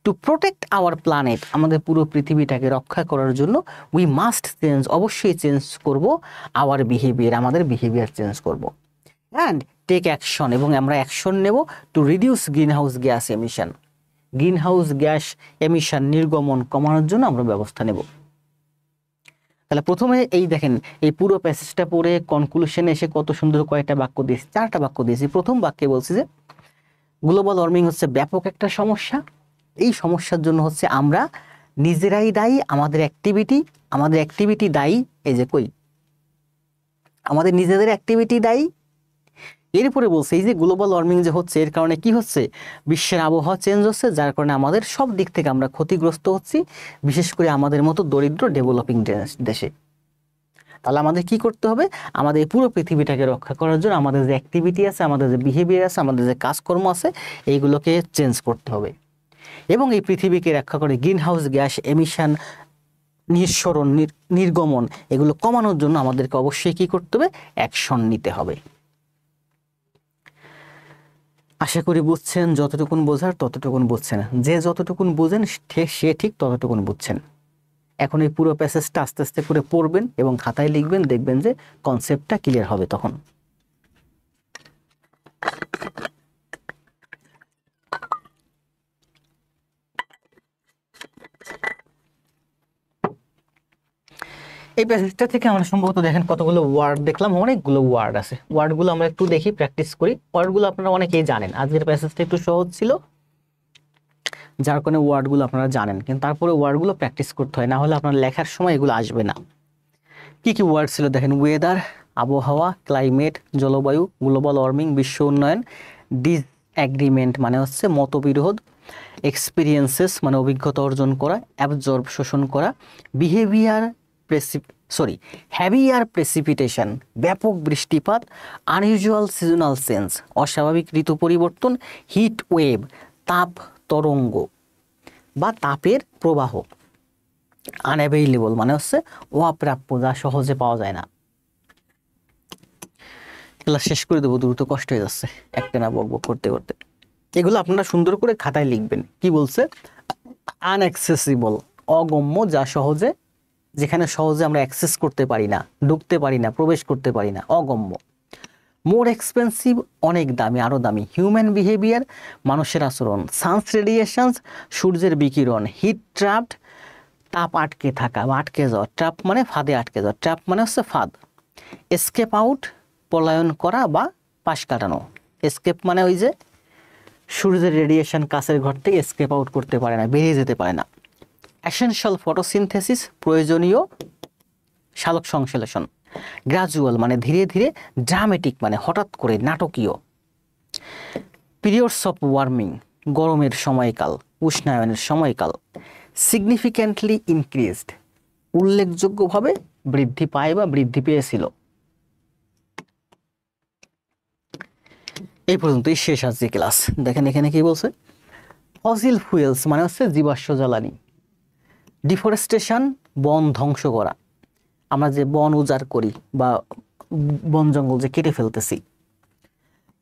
টু প্রোটেক্ট আওয়ার প্ল্যানেট, আমাদের পুরো পৃথিবীটাকে রক্ষা করার জন্য উই মাস্ট চেঞ্জ, অবশ্যই চেঞ্জ করব আওয়ার বিহেভিয়ার, আমাদের বিহেভিয়ার চেঞ্জ করব, অ্যান্ড টেক অ্যাকশন, এবং আমরা অ্যাকশন নেব to reduce green house gas emission, green house gas emission নির্গমন কমানোর জন্য আমরা ব্যবস্থা নেব। তাহলে প্রথমে এই দেখেন, এই পুরো প্যাসেজটা পড়ে কনক্লুশনে এসে কত সুন্দর কয়েকটা বাক্য দিয়েছি, 4টা বাক্য দিয়েছি। প্রথম বাক্যে বলছি যে গ্লোবাল ওয়ার্মিং হচ্ছে ব্যাপক একটা সমস্যা, এই সমস্যার জন্য হচ্ছে আমরা নিজেরাই দায়ী, আমাদের অ্যাক্টিভিটি দায়ী। এই যে কই, আমাদের নিজেদের অ্যাক্টিভিটি দায়ী। এরপরে বলছে এই যে গ্লোবাল ওয়ার্মিং যে হচ্ছে, এর কারণে কি হচ্ছে, বিশ্বের আবহাওয়া চেঞ্জ হচ্ছে, যার কারণে আমাদের সব দিক থেকে আমরা ক্ষতিগ্রস্ত হচ্ছি, বিশেষ করে আমাদের মতো দরিদ্র ডেভেলপিং দেশে। তাহলে আমাদের কি করতে হবে, আমাদের পুরো পৃথিবীটাকে রক্ষা করার জন্য আমাদের যে অ্যাক্টিভিটি আছে, আমাদের যে বিহেভিয়ার আছে, আমাদের যে কাজকর্ম আছে, এইগুলোকে চেঞ্জ করতে হবে, এবং এই পৃথিবীকে রক্ষা করে গ্রিন হাউস গ্যাস এমিশন নিঃসরণ নির্গমন এগুলো কমানোর জন্য আমাদেরকে অবশ্যই কি করতে হবে, অ্যাকশন নিতে হবে। আশা করি বুঝছেন, যতটুকুন বোঝার ততটুকুন বুঝছেন, যে যতটুকুন বুঝেন সে ঠিক ততটুকুন বুঝছেন। এখন এই পুরো প্যাসেজটা আস্তে আস্তে করে পড়বেন এবং খাতায় লিখবেন, দেখবেন যে কনসেপ্টটা ক্লিয়ার হবে তখন। এই প্যাসেজটা থেকে আমরা সম্ভবত দেখেন কতগুলো ওয়ার্ড দেখলাম, অনেকগুলো ওয়ার্ড আছে। ওয়ার্ডগুলো আমরা একটু দেখি, প্র্যাকটিস করি। ওয়ার্ডগুলো আপনারা অনেকেই জানেন, আজকের প্যাসেজটা একটু সহজ ছিল, যার কারণে ওয়ার্ডগুলো আপনারা জানেন, কিন্তু তারপরে ওয়ার্ডগুলো প্র্যাকটিস করতে হয়, না হলে আপনার লেখার সময় এগুলো আসবে না। কি কি ওয়ার্ড ছিল দেখেন, ওয়েদার আবহাওয়া, ক্লাইমেট জলবায়ু, গ্লোবাল ওয়ার্মিং বিশ্ব উন্নয়ন, ডিসএগ্রিমেন্ট মানে হচ্ছে মতবিরোধ, এক্সপিরিয়েন্সেস মানে অভিজ্ঞতা অর্জন করা, অ্যাবজর্ব শোষণ করা, হ্যাভিয়ার প্রেসিপিটেশন ব্যাপক বৃষ্টিপাত, আনইউজুয়াল সিজনাল চেঞ্জ অস্বাভাবিক ঋতু পরিবর্তন, হিট ওয়েভ তাপ তরঙ্গ বা তাপের প্রবাহ, আনঅ্যাভেইলেবল মানে হচ্ছে অপ্রাপ্য, যা সহজে পাওয়া যায় না। ক্লাস শেষ করে দেবো, দ্রুত কষ্ট হয়ে যাচ্ছে একটা না বকবক করতে করতে। এগুলো আপনারা সুন্দর করে খাতায় লিখবেন। কি বলছে, আনঅ্যাক্সেসিবল অগম্য, যা সহজে, যেখানে সহজে আমরা অ্যাক্সেস করতে পারি না, ঢুকতে পারি না, প্রবেশ করতে পারি না, অগম্য। মোর এক্সপেন্সিভ অনেক দামি, আরও দামি। হিউম্যান বিহেভিয়ার মানুষের আচরণ, সানস রেডিয়েশনস সূর্যের বিকিরণ, হিট ট্র্যাপড তাপ আটকে থাকা বা আটকে যাওয়া, ট্র্যাপ মানে ফাঁদে আটকে যাওয়া, ট্র্যাপ মানে হচ্ছে ফাঁদ। এসকেপ আউট পলায়ন করা বা পাশ কাটানো, এসকেপ মানে ওই যে সূর্যের রেডিয়েশন কাছের ঘর থেকে এসকেপ আউট করতে পারে না, বেরিয়ে যেতে পারে না। এসেনশিয়াল ফটোসিনথেসিস প্রয়োজনীয় সালোক সংশ্লেষণ। গ্রাজুয়াল মানে ধীরে ধীরে, ড্রামেটিক মানে হঠাৎ করে, নাটকীয়। পিরিয়ডস অফ ওয়ার্মিং গরমের সময়কাল, উষ্ণায়নের সময়কাল। সিগনিফিক্যান্টলি ইনক্রিজড উল্লেখযোগ্যভাবে বৃদ্ধি পায় বা বৃদ্ধি পেয়েছিল। এই পর্যন্তই শেষ আজকে ক্লাস। দেখেন এখানে কি বলছে, ফসিল ফুয়েলস মানে হচ্ছে জীবাশ্ম জ্বালানি। ডিফরেস্টেশন বন ধ্বংস করা, আমরা যে বন উজাড় করি বা বন জঙ্গল যে কেটে ফেলতেছি।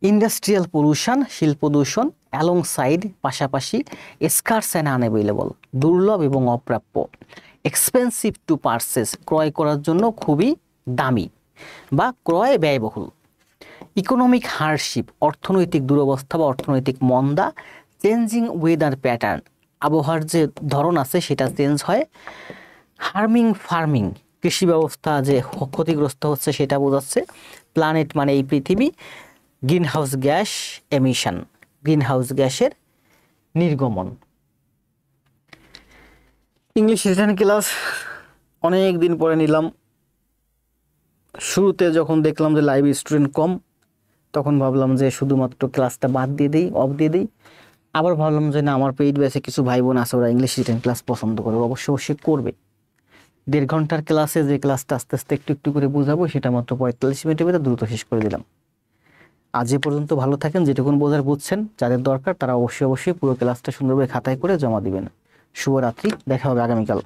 ইন্ডাস্ট্রিয়াল পলিউশন শিল্প দূষণ, অ্যালং সাইড পাশাপাশি, স্কার্স অ্যান্ড আনঅ্যাভেলেবল দুর্লভ এবং অপ্রাপ্য। এক্সপেন্সিভ টু পারচেস ক্রয় করার জন্য খুবই দামি বা ক্রয় ব্যয়বহুল। ইকোনমিক হার্ডশিপ অর্থনৈতিক দুরবস্থা বা অর্থনৈতিক মন্দা। চেঞ্জিং ওয়েদার প্যাটার্ন আবহাওয়ার যে ধরন আছে সেটা চেঞ্জ হয়। হার্মিং ফার্মিং কৃষি ব্যবস্থা যে ক্ষতিগ্রস্ত হচ্ছে সেটা বোঝাচ্ছে। প্ল্যানেট মানে এই পৃথিবী। Green house gas emission green house গ্যাসের নির্গমন। ইংলিশ রিটেন ক্লাস অনেক দিন পরে নিলাম। শুরুতে যখন দেখলাম যে লাইভ স্টুডেন্ট কম, তখন ভাবলাম যে শুধুমাত্র ক্লাসটা বাদ দিয়ে দিই, অফ দিয়ে দিই। আবার ভাবলাম যে না, আমার পেইড ব্যাচে কিছু ভাই বোন আছে, ওরা ইংলিশ রিটেন ক্লাস পছন্দ করে, অবশ্যই করবে। 1.5 ঘন্টার ক্লাসে যে ক্লাসটা আস্তে আস্তে একটু একটু করে বোঝাবো, সেটা মাত্র 45 মিনিটের ভিতরে দ্রুত শেষ করে দিলাম। আজ এ পর্যন্ত ভালো থাকেন, যেটুকুন বোঝার বুঝছেন, যাদের দরকার তারা অবশ্যই পুরো ক্লাসটা সুন্দরভাবে খাতায় করে জমা দিবেন। শুভরাত্রি, দেখা হবে আগামীকাল।